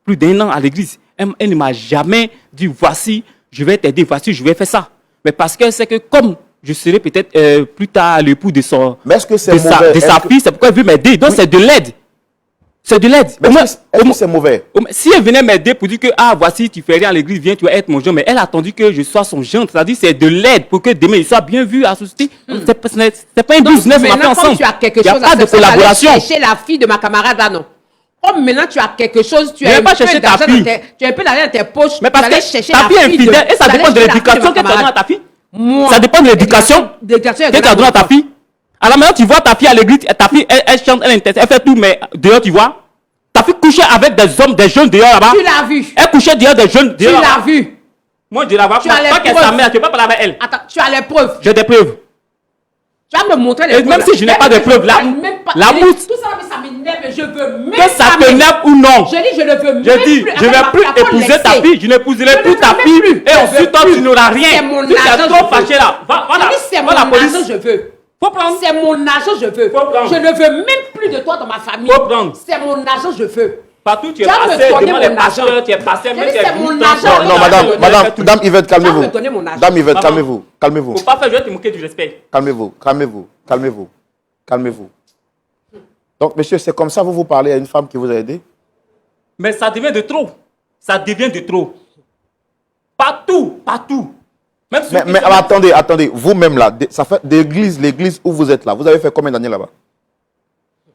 plus d'1 an à l'église. Elle ne m'a jamais dit, voici, je vais t'aider, voici, je vais faire ça. Mais parce qu'elle sait que comme je serai peut-être plus tard l'époux de, Mais est-ce que c'est de mauvais? sa fille, c'est pourquoi elle veut m'aider. Donc c'est de l'aide. C'est de l'aide. Mais est-ce que c'est mauvais? Si elle venait m'aider pour dire que, ah, voici, tu fais rien à l'église, viens, tu vas être mon jeune. Mais elle a attendu que je sois son jeune. C'est-à-dire, c'est de l'aide pour que demain, il soit bien vu à la société. C'est pas un Donc, business, on a fait maintenant, comme ensemble. tu as quelque Il n'y a chose pas à de faire, collaboration. aller chercher la fille de ma camarade là, non. Comme maintenant tu as quelque chose, tu Je as vais un pas peu chercher ta d'argent fille. tu as un peu d'argent dans tes poches, Mais parce tu allais que chercher ta la fille est fille de- infidèle et ça tu allais dépend de chercher la fille l'éducation ma que tu as donnée à camarade. ta fille. Moi, Ça dépend de l'éducation l'éducation que tu as donnée à ta fille. Alors maintenant, tu vois ta fille à l'église, ta fille, elle chante, elle fait tout, mais dehors, tu vois. Ta fille couchait avec des hommes, des jeunes dehors là-bas. Tu l'as vu. Elle couchait dehors des jeunes Tu dehors l'as là-bas. vu. Moi, je la vois Tu as les pas qu'elle preuves. sa mère, tu peux pas parler avec elle. Attends, tu as les preuves. J'ai des preuves. Tu vas me montrer les Et preuves. même là. si je n'ai pas de je preuves, veux la même pas- la je dis, mousse, tout ça, mais ça m'énerve, je veux même que ça pas. t'énerve ou non. Je dis, je ne veux même Je dis, plus. je ne vais Attends, plus papa, épouser laisser. ta fille, je n'épouserai Je plus ne ta veux fille. plus. Et Je ensuite, veux toi, plus. tu n'auras rien. C'est mon Si tu es argent, trop je veux. fâché là, va Je la- dis, c'est va mon la argent, police. je veux. Faut prendre. C'est mon argent, je veux. Faut prendre. Je ne veux même plus de toi dans ma famille. Faut prendre. C'est mon argent, je veux. Partout, tu es Tu vas me passé donner devant mon les argent. pasteurs, tu es passé, Je même dis, tu es c'est mon venu argent. dans- Non, Non, madame Yvette, calmez-vous. me donner mon argent. Dame Yvette, Maman. calmez-vous. Calmez-vous. Faut pas faire, je vais te moquer du respect. Calmez-vous. Donc, monsieur, c'est comme ça que vous parlez à une femme qui vous a aidé? Mais ça devient de trop. Ça devient de trop. Partout. Même ceux qui Mais sont- attendez, vous-même là, ça fait l'église où vous êtes là, vous avez fait combien d'années là-bas?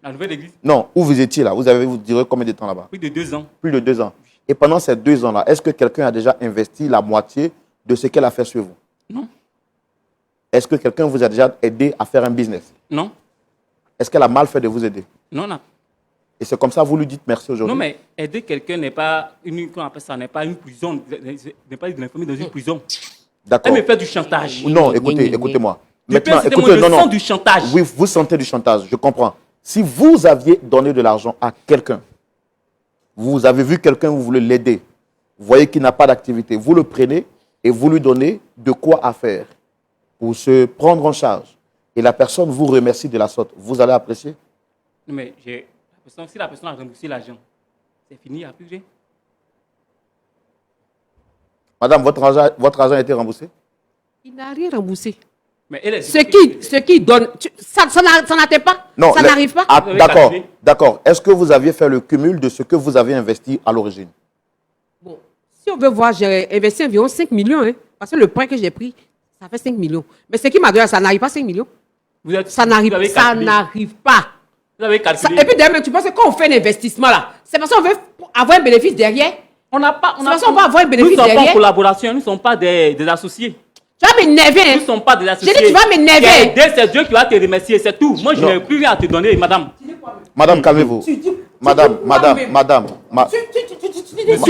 La nouvelle église, Non, où vous étiez là, vous direz combien de temps là-bas? plus de 2 ans. Plus de 2 ans. Et pendant ces 2 ans-là, est-ce que quelqu'un a déjà investi la moitié de ce qu'elle a fait sur vous? Non. Est-ce que quelqu'un vous a déjà aidé à faire un business? Non. Est-ce qu'elle a mal fait de vous aider? Non. Et c'est comme ça que vous lui dites merci aujourd'hui? Non, mais aider quelqu'un n'est pas n'est pas une prison, n'est pas de l'infamie dans une prison. D'accord. Elle me fait du chantage. Non, écoutez-moi. Depuis Maintenant, un certain écoutez, moment, je non. sens du chantage. Oui, vous sentez du chantage, je comprends. Si vous aviez donné de l'argent à quelqu'un, vous avez vu quelqu'un, vous voulez l'aider, vous voyez qu'il n'a pas d'activité, vous le prenez et vous lui donnez de quoi à faire pour se prendre en charge. Et la personne vous remercie de la sorte. Vous allez apprécier? Non, mais si la personne a remboursé l'argent, c'est fini, il n'y a plus rien. Madame, votre argent a été remboursé? Il n'a rien remboursé. Mais elle est Ce qui donne, ça n'atteint pas. Non. Ça n'arrive pas. Ah, Vous avez d'accord, calculé? d'accord. Est-ce que vous aviez fait le cumul de ce que vous avez investi à l'origine? Bon, si on veut voir, j'ai investi environ 5 millions. Hein, parce que le prêt que j'ai pris, ça fait 5 millions. Mais ce qui m'a donné, ça n'arrive pas à 5 millions. Ça n'arrive pas. Vous avez calculé. Et puis d'ailleurs, tu penses que quand on fait un investissement là, c'est parce qu'on veut avoir un bénéfice derrière. On n'a pas. C'est parce qu'on va avoir un Nous bénéfice ne sommes pas en derrière. collaboration, nous ne sommes pas des associés. Tu vas m'énerver. Nous Hein. ne sommes pas des associés. J'ai dit, tu vas m'énerver. Aider, c'est Dieu qui va te remercier, c'est tout. Moi, je Non. n'ai plus rien à te donner, madame. Madame, calmez-vous. Tu dis Madame, toi-même. madame. Tu dis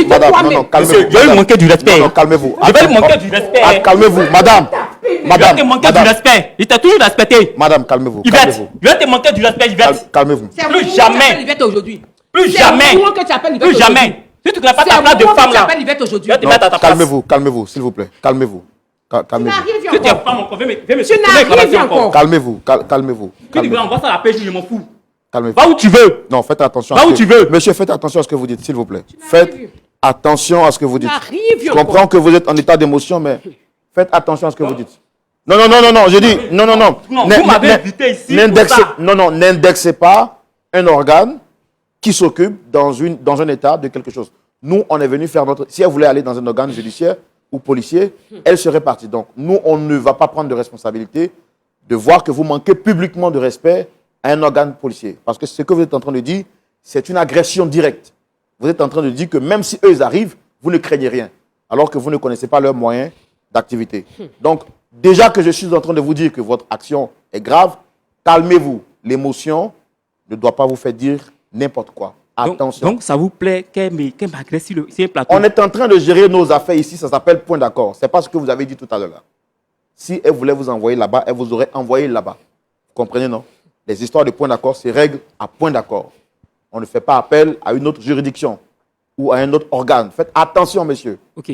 Madame, toi-même. non, calmez-vous. Monsieur, je vais lui manquer du respect. Non, calmez-vous. Je vais lui manquer du respect. Ah, calmez-vous, madame. Je vais te Madame, manquer du respect. Il t'a toujours respecté. madame, calmez-vous. Yvette, Calmez-vous. je vais te manquer du respect, Yvette. Calmez-vous. C'est Plus moi jamais. qui appelle Yvette aujourd'hui. Plus C'est jamais. moi que tu appelles Yvette Plus aujourd'hui. jamais. Si tu ne connais pas C'est ta place de moi femme qui là, appelle Yvette je aujourd'hui. vais te Non, mettre à ta place. calmez-vous, s'il vous plaît. Calmez-vous. Tu Calmez-vous. n'as rien vu Si tu es encore. femme encore, viens me Tu n'as rien vu encore. Calmez-vous. Calmez-vous. Si tu veux envoyer ça à la PJ, je m'en fous. Calmez-vous. Va où tu veux. Non, faites attention. Va à ce où que- tu veux. Monsieur, faites attention à ce que vous dites, s'il vous plaît. n'as Faites rien vu. attention à ce que vous dites. n'as rien vu Je encore. comprends que vous êtes en état d'émotion, mais faites attention à ce que vous dites. Non, je dis, non. Non, vous m'avez invité ici pour ça. N'indexez pas un organe qui s'occupe dans un état de quelque chose. Nous, on est venu faire notre... Si elle voulait aller dans un organe judiciaire ou policier, elle serait partie. Donc, nous, on ne va pas prendre de responsabilité de voir que vous manquez publiquement de respect à un organe policier. Parce que ce que vous êtes en train de dire, c'est une agression directe. Vous êtes en train de dire que même si eux ils arrivent, vous ne craignez rien, alors que vous ne connaissez pas leurs moyens d'activité. Donc, déjà que je suis en train de vous dire que votre action est grave, calmez-vous. L'émotion ne doit pas vous faire dire n'importe quoi. Attention. Donc, ça vous plaît qu'elle m'agresse sur un plateau. On est en train de gérer nos affaires ici, ça s'appelle point d'accord. Ce n'est pas ce que vous avez dit tout à l'heure là. Si elle voulait vous envoyer là-bas, elle vous aurait envoyé là-bas. Vous comprenez, non? Les histoires de point d'accord se règlent à point d'accord. On ne fait pas appel à une autre juridiction. ou à un autre organe. Faites attention, monsieur. Ok.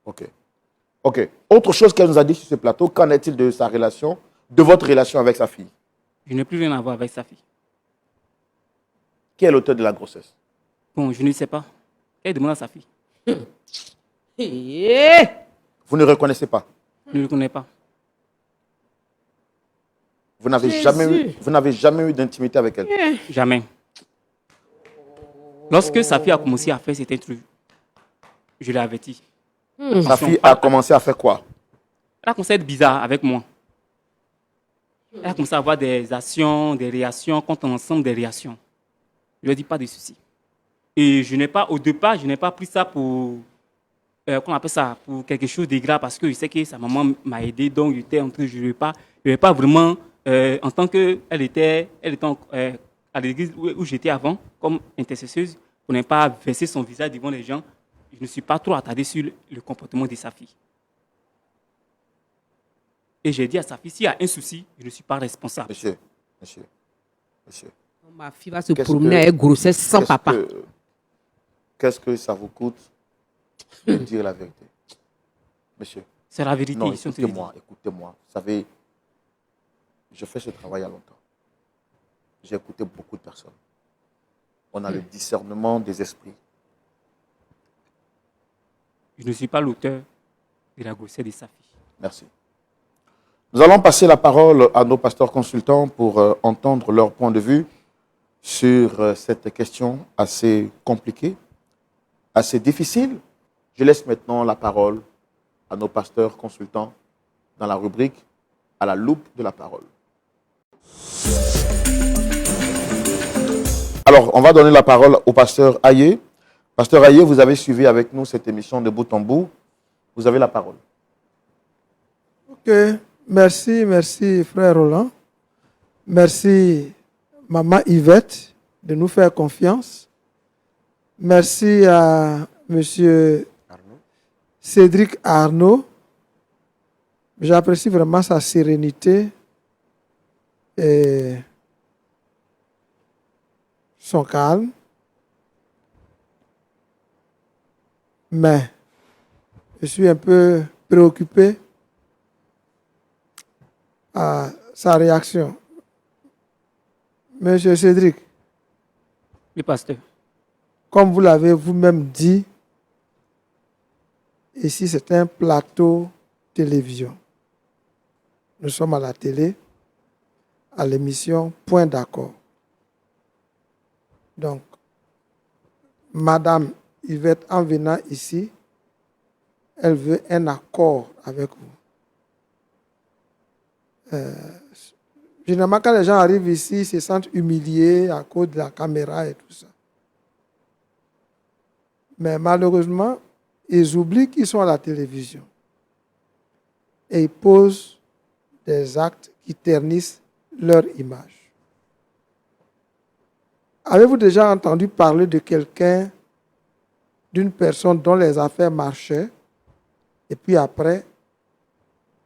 Ok. Ok. Autre chose qu'elle nous a dit sur ce plateau, qu'en est-il de sa relation, de votre relation avec sa fille? Je n'ai plus rien à voir avec sa fille. Qui est l'auteur de la grossesse? Bon, je ne sais pas. Elle demande à sa fille. Eh, Vous ne reconnaissez pas? Je ne le connais pas. Vous n'avez jamais eu d'intimité avec elle? Jamais. Lorsque sa fille a commencé à faire cette interview, je l'ai averti. Sa fille a commencé à faire quoi? Elle a commencé à être bizarre avec moi. Elle a commencé à avoir des actions, des réactions, contre l'ensemble des réactions. Je ne lui ai dit pas de souci. Et au départ, je n'ai pas pris ça pour, qu'on appelle ça, pour quelque chose de grave, parce que je sais que sa maman m'a aidé, donc je ne vais pas vraiment, en tant qu'elle était à l'église où j'étais avant, comme intercesseuse, pour ne pas verser son visage devant les gens, je ne suis pas trop attardé sur le comportement de sa fille. Et j'ai dit à sa fille, s'il y a un souci, je ne suis pas responsable. Monsieur. ma fille va se promener avec grossesse sans papa. Qu'est-ce que ça vous coûte de dire la vérité? Monsieur. C'est la vérité. Non, écoutez-moi. Vous savez, je fais ce travail il y a longtemps. J'ai écouté beaucoup de personnes. On a le discernement des esprits. Je ne suis pas l'auteur de la grossesse de sa fille. Merci. Nous allons passer la parole à nos pasteurs consultants pour entendre leur point de vue sur cette question assez compliquée, assez difficile. Je laisse maintenant la parole à nos pasteurs consultants dans la rubrique « À la loupe de la parole ». Alors, on va donner la parole au pasteur Aye. Pasteur Aye, vous avez suivi avec nous cette émission de bout en bout. Vous avez la parole. Ok, merci frère Roland. Merci maman Yvette de nous faire confiance. Merci à monsieur Cédric Arnaud. J'apprécie vraiment sa sérénité et son calme. Mais je suis un peu préoccupé à sa réaction. Monsieur Cédric, Le pasteur. comme vous l'avez vous-même dit, ici c'est un plateau télévision. Nous sommes à la télé, à l'émission Point d'accord. Donc, Madame Yvette, en venant ici, elle veut un accord avec vous. Généralement, quand les gens arrivent ici, ils se sentent humiliés à cause de la caméra et tout ça. Mais malheureusement, ils oublient qu'ils sont à la télévision. Et ils posent des actes qui ternissent leur image. Avez-vous déjà entendu parler de quelqu'un, d'une personne dont les affaires marchaient, et puis après,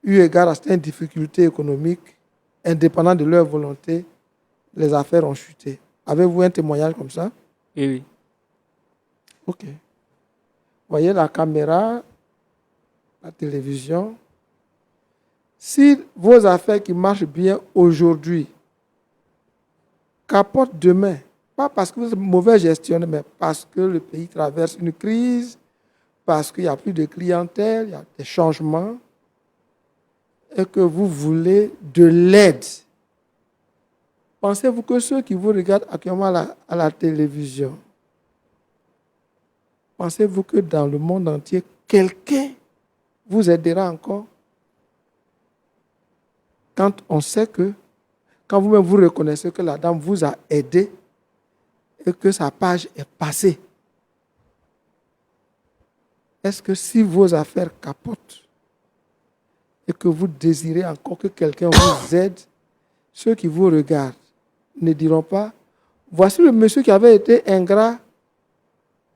eu égard à certaines difficultés économiques, indépendant de leur volonté, les affaires ont chuté? Avez-vous un témoignage comme ça? Oui, oui. Ok. Voyez la caméra, la télévision. Si vos affaires qui marchent bien aujourd'hui capotent demain, pas parce que vous êtes mauvais gestionnaire, mais parce que le pays traverse une crise, parce qu'il n'y a plus de clientèle, il y a des changements, et que vous voulez de l'aide. Pensez-vous que ceux qui vous regardent actuellement à la télévision, pensez-vous que dans le monde entier, quelqu'un vous aidera encore? Quand on sait que, quand vous-même vous reconnaissez que la dame vous a aidé et que sa page est passée, est-ce que si vos affaires capotent et que vous désirez encore que quelqu'un vous aide, ceux qui vous regardent ne diront pas, voici le monsieur qui avait été ingrat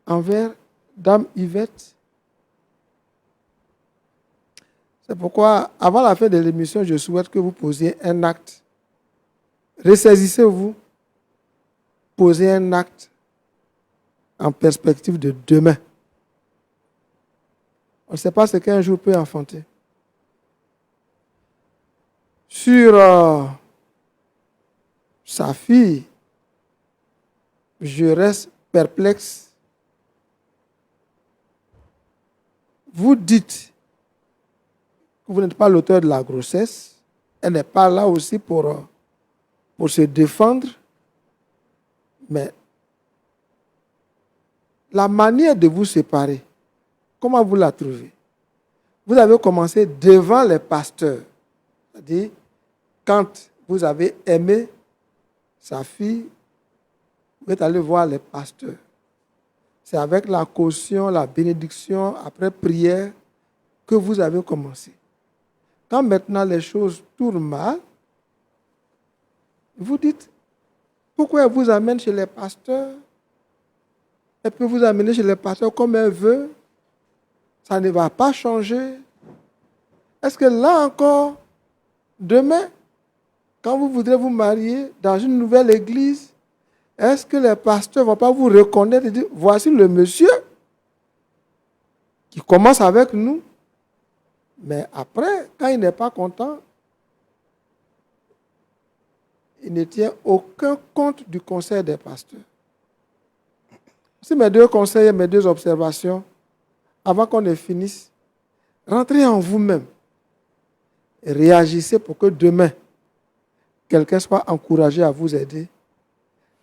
envers Dame Yvette? C'est pourquoi, avant la fin de l'émission, je souhaite que vous posiez un acte. Ressaisissez-vous, posez un acte en perspective de demain. On ne sait pas ce qu'un jour peut enfanter. Sur sa fille, je reste perplexe. Vous dites que vous n'êtes pas l'auteur de la grossesse. Elle n'est pas là aussi pour se défendre. Mais la manière de vous séparer, comment vous la trouvez? Vous avez commencé devant les pasteurs. C'est-à-dire, quand vous avez aimé sa fille, vous êtes allé voir les pasteurs. C'est avec la caution, la bénédiction, après prière, que vous avez commencé. Quand maintenant les choses tournent mal, vous dites, pourquoi elle vous amène chez les pasteurs? Elle peut vous amener chez les pasteurs comme elle veut. Ça ne va pas changer. Est-ce que là encore, demain, quand vous voudrez vous marier dans une nouvelle église, est-ce que les pasteurs ne vont pas vous reconnaître et dire, voici le monsieur qui commence avec nous, mais après, quand il n'est pas content, il ne tient aucun compte du conseil des pasteurs. C'est mes deux conseils et mes deux observations. Avant qu'on ne finisse, rentrez en vous-même et réagissez pour que demain, quelqu'un soit encouragé à vous aider.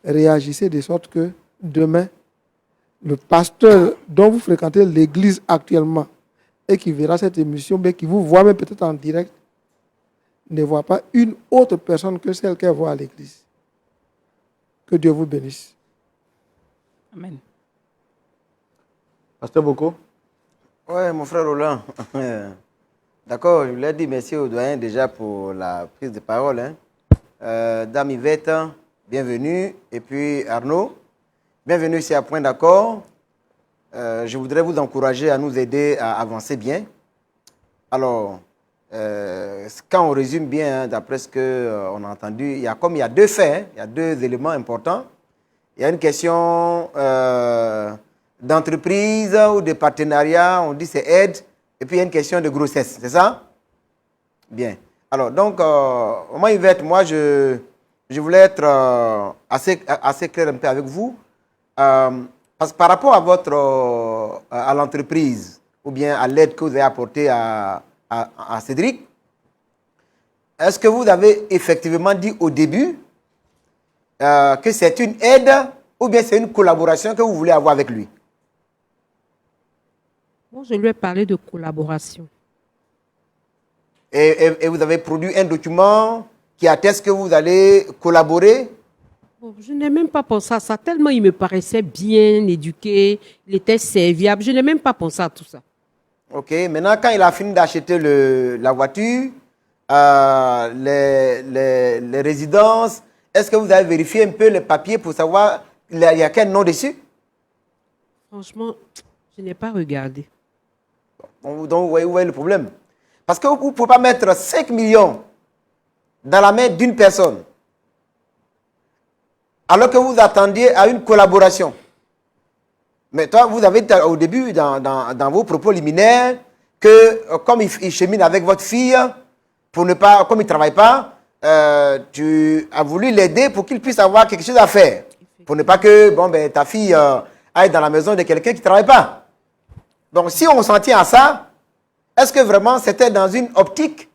Réagissez de sorte que demain, le pasteur dont vous fréquentez l'église actuellement et qui verra cette émission, mais qui vous voit même peut-être en direct, ne voit pas une autre personne que celle qu'elle voit à l'église. Que Dieu vous bénisse. Amen. Pasteur Boko? Oui, mon frère Roland. D'accord, je voulais dire merci au doyen déjà pour la prise de parole. Dame Yvette, bienvenue. Et puis Arnaud, bienvenue ici à Point d'accord. Je voudrais vous encourager à nous aider à avancer bien. Alors, quand on résume bien, d'après ce qu'on a entendu, il y a deux faits, il y a deux éléments importants. Il y a une question d'entreprise ou de partenariat, on dit c'est aide, et puis il y a une question de grossesse, c'est ça? Bien. Alors, donc, maman Yvette, moi, je voulais être assez clair un peu avec vous, parce que par rapport à l'entreprise, ou bien à l'aide que vous avez apportée à Cédric, est-ce que vous avez effectivement dit au début que c'est une aide ou bien c'est une collaboration que vous voulez avoir avec lui? Bon, je lui ai parlé de collaboration. Et vous avez produit un document qui atteste que vous allez collaborer? Bon, je n'ai même pas pensé à ça, tellement il me paraissait bien éduqué, il était serviable, je n'ai même pas pensé à tout ça. Ok, maintenant quand il a fini d'acheter la voiture, les résidences, est-ce que vous avez vérifié un peu les papiers pour savoir il y a quel nom dessus? Franchement, je n'ai pas regardé. Donc vous voyez le problème. Parce que vous ne pouvez pas mettre 5 millions dans la main d'une personne alors que vous attendiez à une collaboration. Mais toi, vous avez dit au début, dans vos propos liminaires, que comme il chemine avec votre fille, comme il ne travaille pas, tu as voulu l'aider pour qu'il puisse avoir quelque chose à faire. Pour ne pas que ta fille aille dans la maison de quelqu'un qui ne travaille pas. Donc, si on s'en tient à ça, est-ce que vraiment c'était dans une optique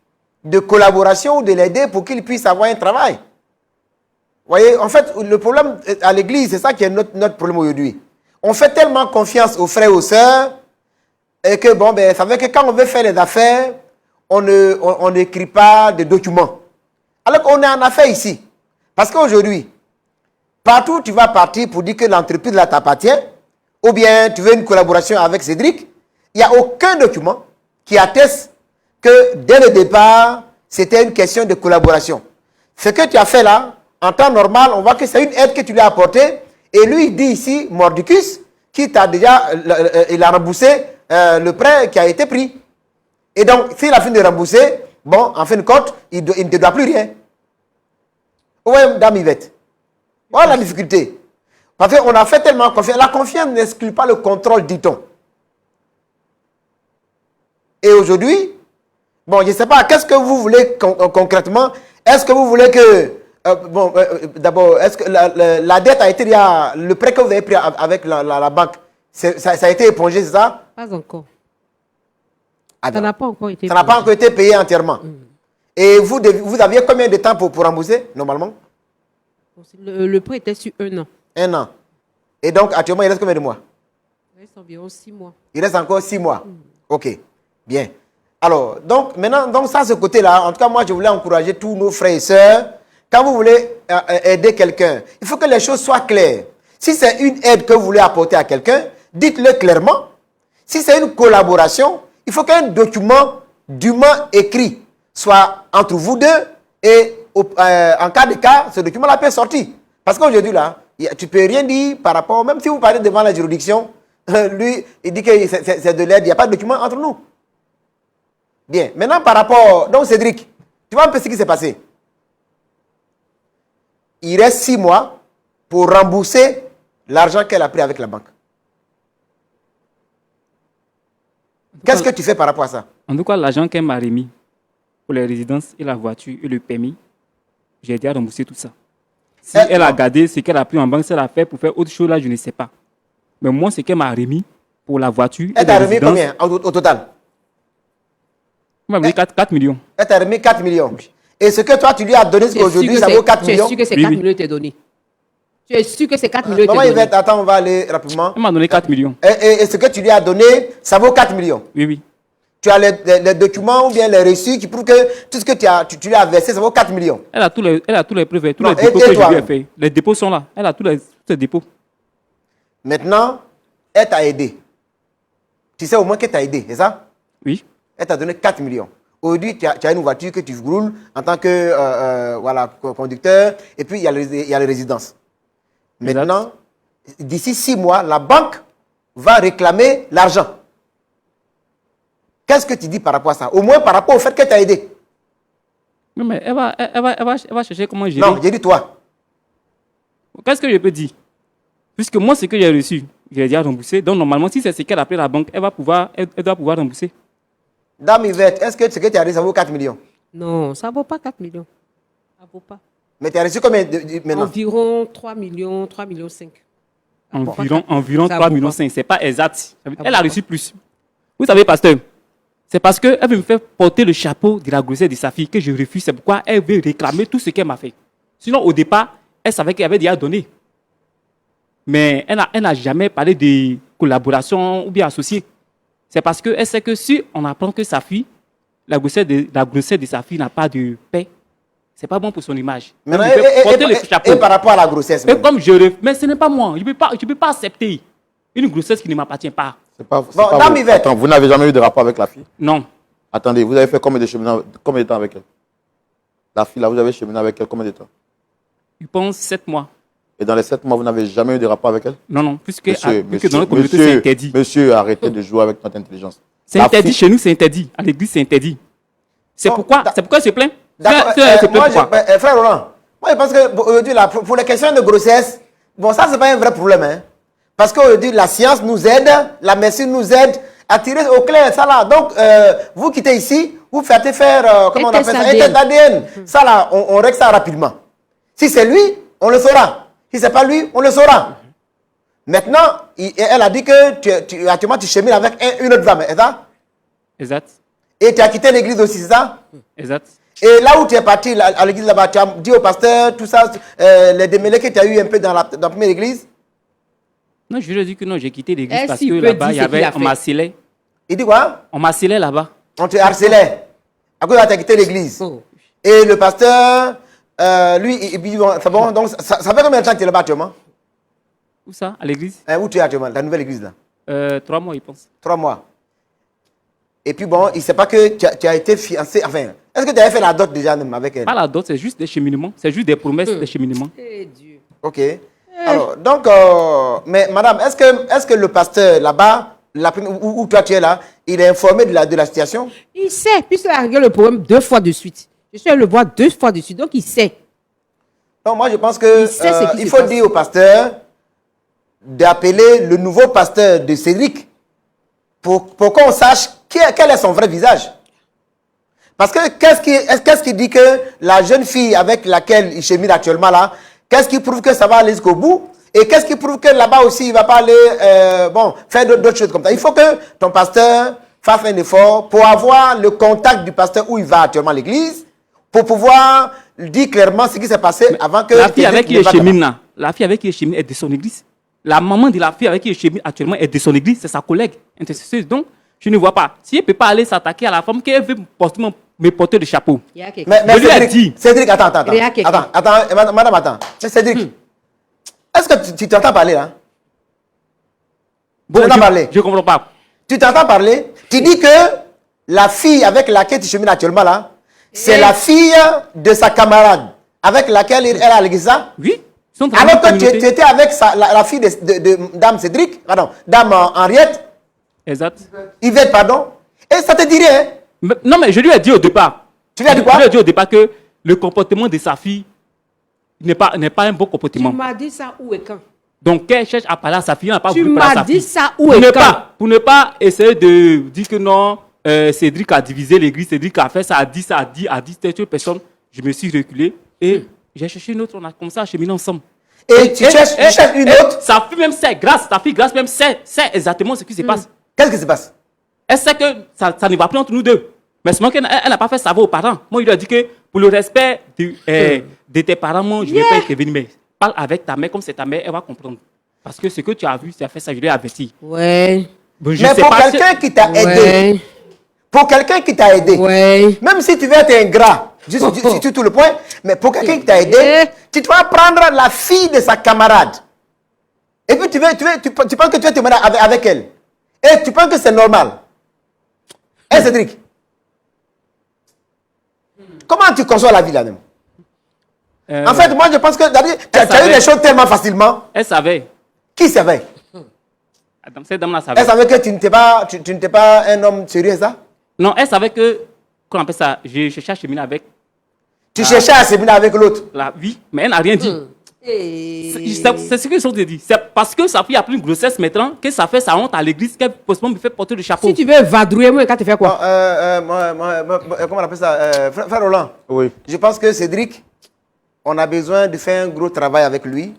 de collaboration ou de l'aider pour qu'il puisse avoir un travail? Vous voyez, en fait, le problème à l'église, c'est ça qui est notre problème aujourd'hui. On fait tellement confiance aux frères et aux sœurs et que, ça veut dire que quand on veut faire les affaires, on n'écrit pas de documents. Alors qu'on est en affaires ici. Parce qu'aujourd'hui, partout où tu vas partir pour dire que l'entreprise là t'appartient, ou bien tu veux une collaboration avec Cédric, il n'y a aucun document qui atteste que dès le départ, c'était une question de collaboration. Ce que tu as fait là, en temps normal, on voit que c'est une aide que tu lui as apportée. Et lui, il dit ici, Mordicus, il a remboursé le prêt qui a été pris. Et donc, s'il a fini de rembourser, en fin de compte, il ne te doit plus rien. Oui, Dame Yvette. Voilà la difficulté. Parce qu'on a fait tellement confiance. La confiance n'exclut pas le contrôle, dit-on. Et aujourd'hui, bon, je ne sais pas, qu'est-ce que vous voulez concrètement? Est-ce que vous voulez que... d'abord, est-ce que la dette a été... Le prêt que vous avez pris avec la banque, ça a été épongé, c'est ça? Pas encore. Ah, Ça n'a pas encore été ça n'a pas encore été payé entièrement. Et vous aviez combien de temps pour rembourser, normalement? Le prêt était sur 1 an. 1 an. Et donc, actuellement, il reste combien de mois? Il reste environ 6 mois. Il reste encore 6 mois. Ok, bien. Alors, donc, maintenant, donc ça, ce côté-là, en tout cas, moi, je voulais encourager tous nos frères et sœurs. Quand vous voulez aider quelqu'un, il faut que les choses soient claires. Si c'est une aide que vous voulez apporter à quelqu'un, dites-le clairement. Si c'est une collaboration, il faut qu'un document dûment écrit soit entre vous deux et en cas de cas, ce document-là peut sortir. Parce qu'aujourd'hui, là, tu ne peux rien dire par rapport, même si vous parlez devant la juridiction, lui, il dit que c'est de l'aide, il n'y a pas de document entre nous. Bien, maintenant par rapport, donc Cédric, tu vois un peu ce qui s'est passé. Il reste 6 mois pour rembourser l'argent qu'elle a pris avec la banque. Qu'est-ce que tu fais par rapport à ça? En tout cas, l'argent qu'elle m'a remis pour les résidences et la voiture et le permis, j'ai aidé à rembourser tout ça. Si elle a gardé ce qu'elle a pris en banque, si elle a fait pour faire autre chose, là, je ne sais pas. Mais moi, ce qu'elle m'a remis pour la voiture. Elle t'a remis combien au total? Elle m'a remis 4 millions. Elle t'a remis 4 millions. Et ce que toi, tu lui as donné aujourd'hui, ça vaut 4 millions? Tu es sûr que c'est 4 millions t'es donné? Tu es sûr que c'est 4 millions t'es Maman donné? Yvette, attends, on va aller rapidement. Elle m'a donné 4 millions. Et ce que tu lui as donné, ça vaut 4 millions? Oui, oui. Tu as les documents ou bien les reçus qui prouvent que tout ce que tu lui as versé, ça vaut 4 millions. Elle a tous les preuves, tous Non, les dépôts que je toi, lui ai fait. Les dépôts sont là. Elle a tous les dépôts. Maintenant, elle t'a aidé. Tu sais au moins qu'elle t'a aidé, c'est ça? Oui. Elle t'a donné 4 millions. Aujourd'hui, tu as une voiture que tu roules en tant que voilà, conducteur, et puis il y a les résidences. Maintenant, d'ici 6 mois, la banque va réclamer l'argent. Qu'est-ce que tu dis par rapport à ça? Au moins par rapport au fait qu'elle t'a aidé. Non, mais elle va chercher comment gérer. Non, j'ai dit toi. Qu'est-ce que je peux dire? Puisque moi, ce que j'ai reçu, j'ai déjà remboursé. Donc, normalement, si c'est ce qu'elle a appelé la banque, elle doit pouvoir rembourser. Dame Yvette, est-ce que ce que tu as reçu, ça vaut 4 millions? Non, ça ne vaut pas 4 millions. Ça ne vaut pas. Mais tu as reçu combien maintenant? Environ 3 millions, 3 millions 5. Environ Ça 3 vaut millions pas. 5. Ce n'est pas exact. Elle vaut a pas. reçu plus. Vous savez, pasteur, c'est parce qu'elle veut me faire porter le chapeau de la grossesse de sa fille que je refuse. C'est pourquoi elle veut réclamer tout ce qu'elle m'a fait. Sinon, au départ, elle savait qu'elle avait déjà donné. Mais elle n'a jamais parlé de collaboration ou bien associé. C'est parce qu'elle sait que si on apprend que sa fille, la grossesse de sa fille n'a pas de paix, c'est pas bon pour son image. Maintenant, Elle me fait porter le chapeau. et par rapport à la grossesse, Et même. comme mais ce n'est pas moi. Je ne peux pas accepter une grossesse qui ne m'appartient pas. C'est pas Bon, Dame vous. Yvette. Attends, vous n'avez jamais eu de rapport avec la fille? Non. Attendez, vous avez fait combien de temps avec elle? La fille, là, vous avez cheminé avec elle combien de temps? Je pense 7 mois. Et dans les 7 mois, vous n'avez jamais eu de rapport avec elle? Non, puisque Monsieur, dans notre communauté, c'est interdit. Monsieur, arrêtez de jouer avec notre intelligence. C'est La interdit fille- chez nous, c'est interdit. À l'église, c'est interdit. C'est Bon, pourquoi elle se plaint. D'accord. Elle se plaint Moi, pourquoi? frère Roland, moi je pense que aujourd'hui, là, pour les questions de grossesse, bon, ça, c'est pas un vrai problème. Hein. Parce qu'aujourd'hui, la science nous aide, la médecine nous aide à tirer au clair ça là. Donc, vous quittez ici, vous faites faire, comment on appelle ça, un test d'ADN. Ça là, on règle ça rapidement. Si c'est lui, on le saura. Si c'est pas lui, on le saura. Maintenant, elle a dit que actuellement, tu chemines avec une autre femme, c'est ça? Exact. Et tu as quitté l'église aussi, c'est ça? Exact. Et là où tu es parti, à l'église là-bas, tu as dit au pasteur, tout ça, les démêlés que tu as eu un peu dans la première église? Non, je lui ai dit que non, j'ai quitté l'église Est-ce parce qu'il que peut là-bas, dire il y ce qu'il avait, a on fait? m'harcelait. Il dit quoi? On m'harcelait là-bas. On te harcelait. À cause de tu as quitté l'église. Oh. Et le pasteur, lui, il dit, bon, c'est bon, donc ça fait combien de temps que tu es là-bas actuellement? Où ça? À l'église? Où tu es actuellement, la nouvelle église là? 3 mois, il pense. 3 mois. Et puis bon, il ne sait pas que tu as été fiancé, enfin, est-ce que tu avais fait la dot déjà même avec elle? Pas la dot, c'est juste des cheminements. C'est juste des promesses de cheminement. Eh Dieu. Ok. Alors, donc, mais madame, est-ce que le pasteur là-bas, où toi tu es là, il est informé de la situation? Il sait, puisqu'il a réglé le problème 2 fois de suite. Je suis allé le voir 2 fois de suite, donc il sait. Non, moi je pense que Il sait ce qui il se faut passe. dire au pasteur, d'appeler le nouveau pasteur de Cédric pour qu'on sache quel est son vrai visage. Parce que qu'est-ce qui dit que la jeune fille avec laquelle il chemine actuellement là, qu'est-ce qui prouve que ça va aller jusqu'au bout? Et qu'est-ce qui prouve que là-bas aussi il ne va pas aller faire d'autres choses comme ça? Il faut que ton pasteur fasse un effort pour avoir le contact du pasteur où il va actuellement à l'église, pour pouvoir dire clairement ce qui s'est passé avant que... La fille avec qui il chemine là, la fille avec qui il chemine est de son église. La maman de la fille avec qui il chemine actuellement est de son église, c'est sa collègue intercesseuse. Donc, je ne vois pas. Si elle ne peut pas aller s'attaquer à la femme qui veut me porter de chapeau. Il y a quelqu'un. Mais Je lui ai dit. Cédric, attends. Il y a quelqu'un. Attends, madame, attends. Cédric, est-ce que tu t'entends parler là? Bon, Tu t'entends parler? je ne comprends pas. Tu t'entends parler? Tu dis que la fille avec laquelle tu chemines actuellement là, c'est la fille de sa camarade avec laquelle elle est à l'église là? Oui. Alors que tu étais avec la fille de Dame Cédric, pardon, Dame Henriette, Exact. Yvette, pardon, et ça te dit rien? Non, mais je lui ai dit au départ. Tu lui as dit quoi? Je lui ai dit au départ que le comportement de sa fille n'est pas un bon Tu comportement. m'as dit ça où et quand? Donc, qu'elle cherche à parler à sa fille, elle n'a pas Tu voulu parler à m'as sa fille. dit ça où et quand? Pour ne pas essayer de dire que non, Cédric a divisé l'église, Cédric a fait ça, a dit telle personne. Je me suis reculé et j'ai cherché une autre, on a commencé à cheminer ensemble. Et tu cherches une autre? Sa fille même sait, ta fille Grâce même sait exactement ce qui se passe. Qu'est-ce qui se passe? Elle sait que ça ne va plus entre nous deux. Mais seulement qu'elle n'a pas fait savoir aux parents. Moi, il lui a dit que pour le respect de tes parents, moi, je ne vais pas intervenir. Mais parle avec ta mère comme c'est ta mère, elle va comprendre. Parce que ce que tu as vu, tu as fait ça, je l'ai averti. Ouais. Bon, Mais pour quelqu'un qui t'a aidé, pour quelqu'un qui t'a aidé, même si tu veux être ingrat, juste tout le point, mais pour quelqu'un qui t'a aidé, tu dois prendre la fille de sa camarade. Et puis tu penses que tu vas te marier avec elle. Et tu penses que c'est normal. Hein, Cédric? Comment tu conçois la vie là-même? En fait, moi je pense que tu as eu les choses tellement facilement. Elle savait. Qui savait? Attends, cette dame-là savait. Elle savait que tu n'étais pas un homme sérieux, ça? Non, elle savait que, qu'on appelle ça, je cherchais à cheminer avec. Tu cherchais à cheminer avec l'autre? La vie, mais elle n'a rien dit. C'est ce que je te dis. C'est parce que sa fille a pris une grossesse maintenant que ça fait sa honte à l'église qu'elle possiblement me fait porter le chapeau. Si tu veux vadrouiller, moi, quand tu fais quoi? Comment on appelle ça? Frère Roland. Oui. Je pense que Cédric, on a besoin de faire un gros travail avec lui.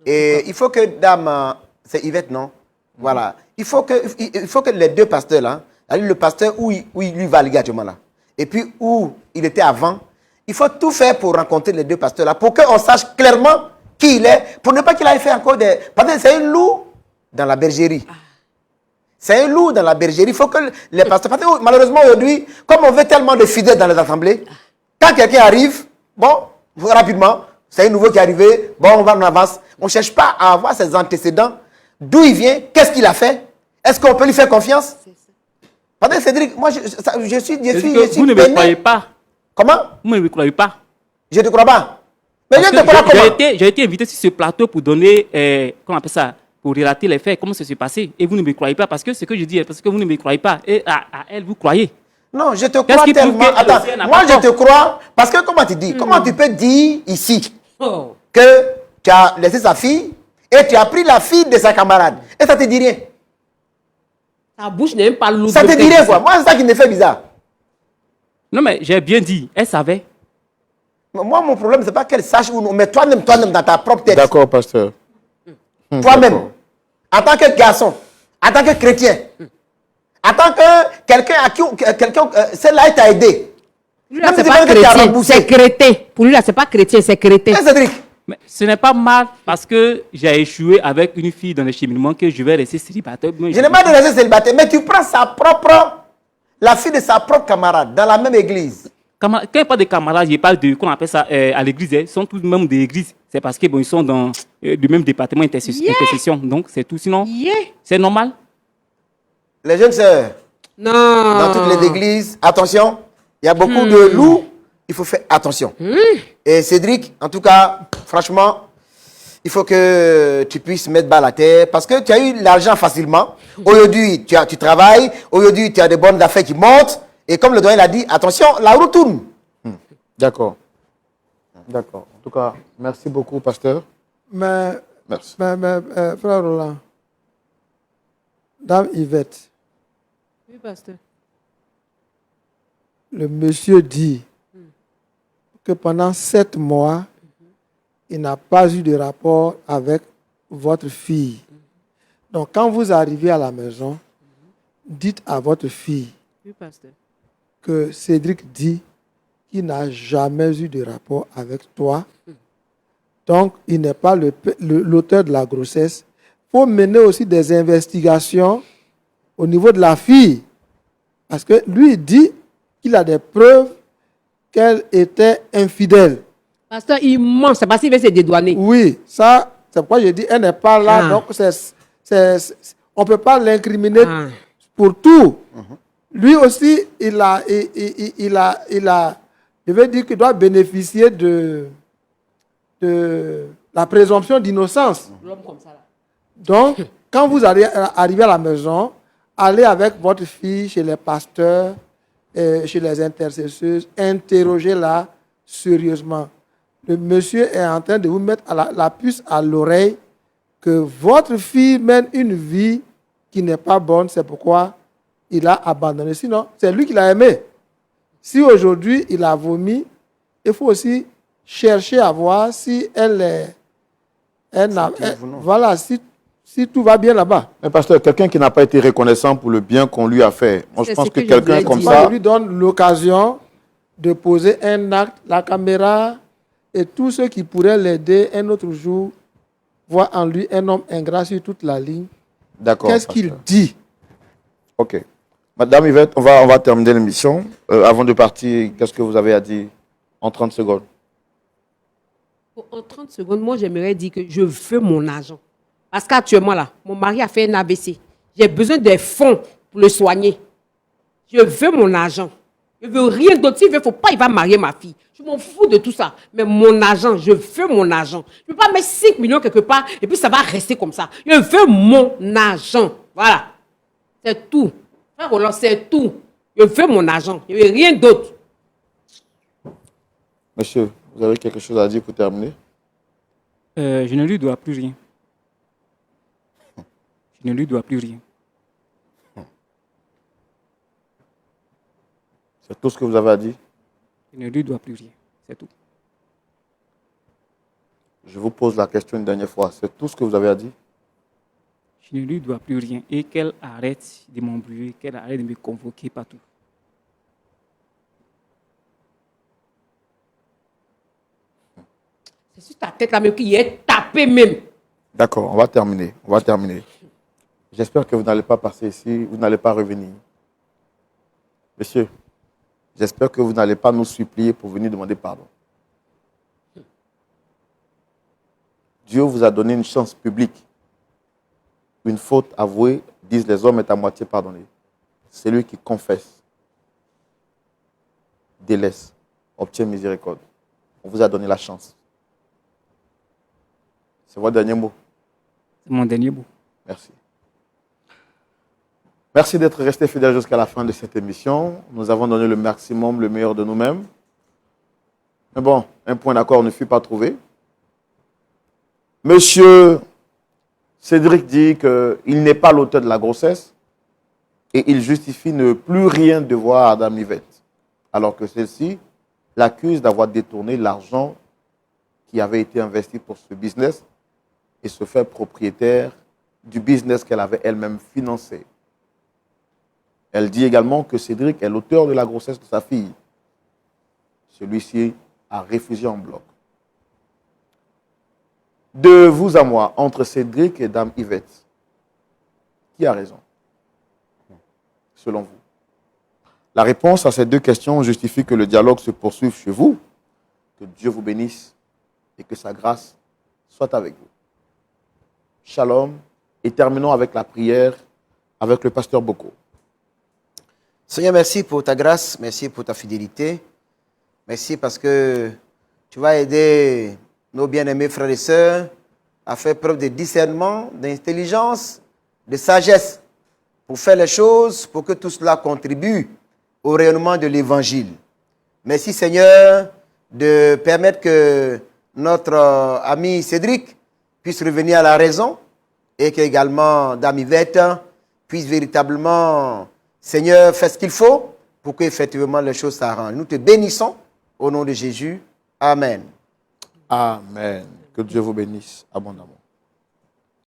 Et il faut que Dame, c'est Yvette, non? Voilà. Il faut que les deux pasteurs là, le pasteur où il lui va actuellement là, et puis où il était avant, il faut tout faire pour rencontrer les deux pasteurs là, pour qu'on sache clairement qui il est, pour ne pas qu'il aille faire encore des... Parce que c'est un loup dans la bergerie. C'est un loup dans la bergerie. Il faut que les pasteurs... Parce que malheureusement aujourd'hui, comme on veut tellement de fidèles dans les assemblées, quand quelqu'un arrive, bon, rapidement, c'est un nouveau qui est arrivé, bon, on va en avance. On ne cherche pas à avoir ses antécédents, d'où il vient, qu'est-ce qu'il a fait, est-ce qu'on peut lui faire confiance? Parce que Cédric, moi, je suis vous ne me croyez pas. Comment? Vous ne me croyez pas. Je ne te crois pas. Mais je ne te crois comment? J'ai été invité sur ce plateau pour donner, comment on appelle ça, pour relater les faits, comment ça s'est passé. Et vous ne me croyez pas parce que ce que je dis, parce que vous ne me croyez pas. Et à elle, vous croyez. Non, je te crois tellement. Attends, moi je te crois parce que comment tu dis? Comment tu peux dire ici que tu as laissé sa fille et tu as pris la fille de sa camarade? Et ça te dit rien? Ta bouche n'est même pas lourde. Ça te dit rien quoi? Moi c'est ça qui me fait bizarre. Non mais j'ai bien dit, elle savait. Moi mon problème c'est pas qu'elle sache ou non, mais toi-même dans ta propre tête. D'accord, pasteur. Toi-même, en tant que garçon, en tant que chrétien, en tant que quelqu'un à qui celle-là t'a aidé. Lui, là, c'est pas chrétien, c'est crétin. Pour lui, là, c'est pas chrétien, c'est crétin. Cédric. Mais ce n'est pas mal parce que j'ai échoué avec une fille dans le cheminement que je vais rester célibataire. Je n'ai pas de rester célibataire, mais tu prends la fille de sa propre camarade dans la même église. Quand il parle de camarades, je parle de, qu'on appelle ça, à l'église, ils sont tous même de l'église. C'est parce qu'ils ils sont dans le même département intercession. Donc, c'est tout. Sinon, c'est normal. Les jeunes sœurs, dans toutes les églises, attention, il y a beaucoup de loups, il faut faire attention. Et Cédric, en tout cas, franchement, il faut que tu puisses mettre bas à la terre parce que tu as eu l'argent facilement. Aujourd'hui, tu travailles. Aujourd'hui, tu as des bonnes affaires qui montent. Et comme le doyen l'a dit, attention, la roue tourne. D'accord. D'accord. En tout cas, merci beaucoup, pasteur. Mais Merci. Mais, frère Roland, Dame Yvette, Oui, pasteur. le monsieur dit que pendant 7 mois, il n'a pas eu de rapport avec votre fille. Donc, quand vous arrivez à la maison, dites à votre fille Oui, pasteur. que Cédric dit qu'il n'a jamais eu de rapport avec toi. Donc, il n'est pas l'auteur de la grossesse. Il faut mener aussi des investigations au niveau de la fille. Parce que lui, il dit qu'il a des preuves qu'elle était infidèle. Pasteur, il ment, c'est parce qu'il veut se dédouaner. Oui, ça, c'est pourquoi je dis, elle n'est pas là. Ah. Donc, on ne peut pas l'incriminer Ah. pour tout. Lui aussi, il a, je veux dire qu'il doit bénéficier de la présomption d'innocence. L'homme comme ça, là. Donc, quand vous arrivez à la maison, allez avec votre fille chez les pasteurs, chez les intercesseuses, interrogez-la sérieusement. Le monsieur est en train de vous mettre la puce à l'oreille que votre fille mène une vie qui n'est pas bonne, c'est pourquoi il a abandonné. Sinon, c'est lui qui l'a aimé. Si aujourd'hui il a vomi, il faut aussi chercher à voir si voilà, si tout va bien là-bas. Mais pasteur, quelqu'un qui n'a pas été reconnaissant pour le bien qu'on lui a fait, moi je C'est pense ce que que je quelqu'un voulais comme dire. ça, On lui donne l'occasion de poser un acte, la caméra, et tous ceux qui pourraient l'aider un autre jour voient en lui un homme ingrat sur toute la ligne. d'accord. Qu'est-ce qu'il pasteur. dit? Ok. Madame Yvette, on va terminer l'émission. Avant de partir, qu'est-ce que vous avez à dire en 30 secondes? En 30 secondes, moi, j'aimerais dire que je veux mon argent. Parce qu'actuellement, là, mon mari a fait un AVC. J'ai besoin des fonds pour le soigner. Je veux mon argent. Je veux rien d'autre. S'il ne faut pas, il va marier ma fille. Je m'en fous de tout ça. Mais mon argent, je veux mon argent. Je ne peux pas mettre 5 millions quelque part et puis ça va rester comme ça. Je veux mon argent. Voilà. C'est tout. Frère Roland, c'est tout. Je veux mon argent. Je veux rien d'autre. Monsieur, vous avez quelque chose à dire pour terminer? Je ne lui dois plus rien. Je ne lui dois plus rien. C'est tout ce que vous avez à dire? Je ne lui dois plus rien. C'est tout. Je vous pose la question une dernière fois. C'est tout ce que vous avez à dire? Je ne lui dois plus rien. Et qu'elle arrête de m'embrouiller, qu'elle arrête de me convoquer partout. C'est sur ta tête là même qui est tapé même. D'accord, on va terminer. On va terminer. J'espère que vous n'allez pas passer ici, vous n'allez pas revenir. Monsieur, j'espère que vous n'allez pas nous supplier pour venir demander pardon. Dieu vous a donné une chance publique. Une faute avouée, disent les hommes, est à moitié pardonnée. Celui qui confesse, délaisse, obtient miséricorde. On vous a donné la chance. C'est votre dernier mot. C'est mon dernier mot. Merci. Merci d'être resté fidèle jusqu'à la fin de cette émission. Nous avons donné le maximum, le meilleur de nous-mêmes. Mais bon, un point d'accord ne fut pas trouvé. Monsieur Cédric dit qu'il n'est pas l'auteur de la grossesse et il justifie ne plus rien devoir à Dame Yvette, alors que celle-ci l'accuse d'avoir détourné l'argent qui avait été investi pour ce business et se fait propriétaire du business qu'elle avait elle-même financé. Elle dit également que Cédric est l'auteur de la grossesse de sa fille. Celui-ci a refusé en bloc. De vous à moi, entre Cédric et Dame Yvette, qui a raison, selon vous? La réponse à ces deux questions justifie que le dialogue se poursuive chez vous, que Dieu vous bénisse et que sa grâce soit avec vous. Shalom, et terminons avec la prière avec le pasteur Boko. Seigneur, merci pour ta grâce, merci pour ta fidélité. Merci parce que tu vas aider nos bien-aimés frères et sœurs à faire preuve de discernement, d'intelligence, de sagesse pour faire les choses, pour que tout cela contribue au rayonnement de l'Évangile. Merci Seigneur de permettre que notre ami Cédric puisse revenir à la raison et qu'également Dame Yvette puisse véritablement, Seigneur, faire ce qu'il faut pour qu'effectivement les choses s'arrangent. Nous te bénissons au nom de Jésus. Amen. Amen. Que Dieu vous bénisse abondamment.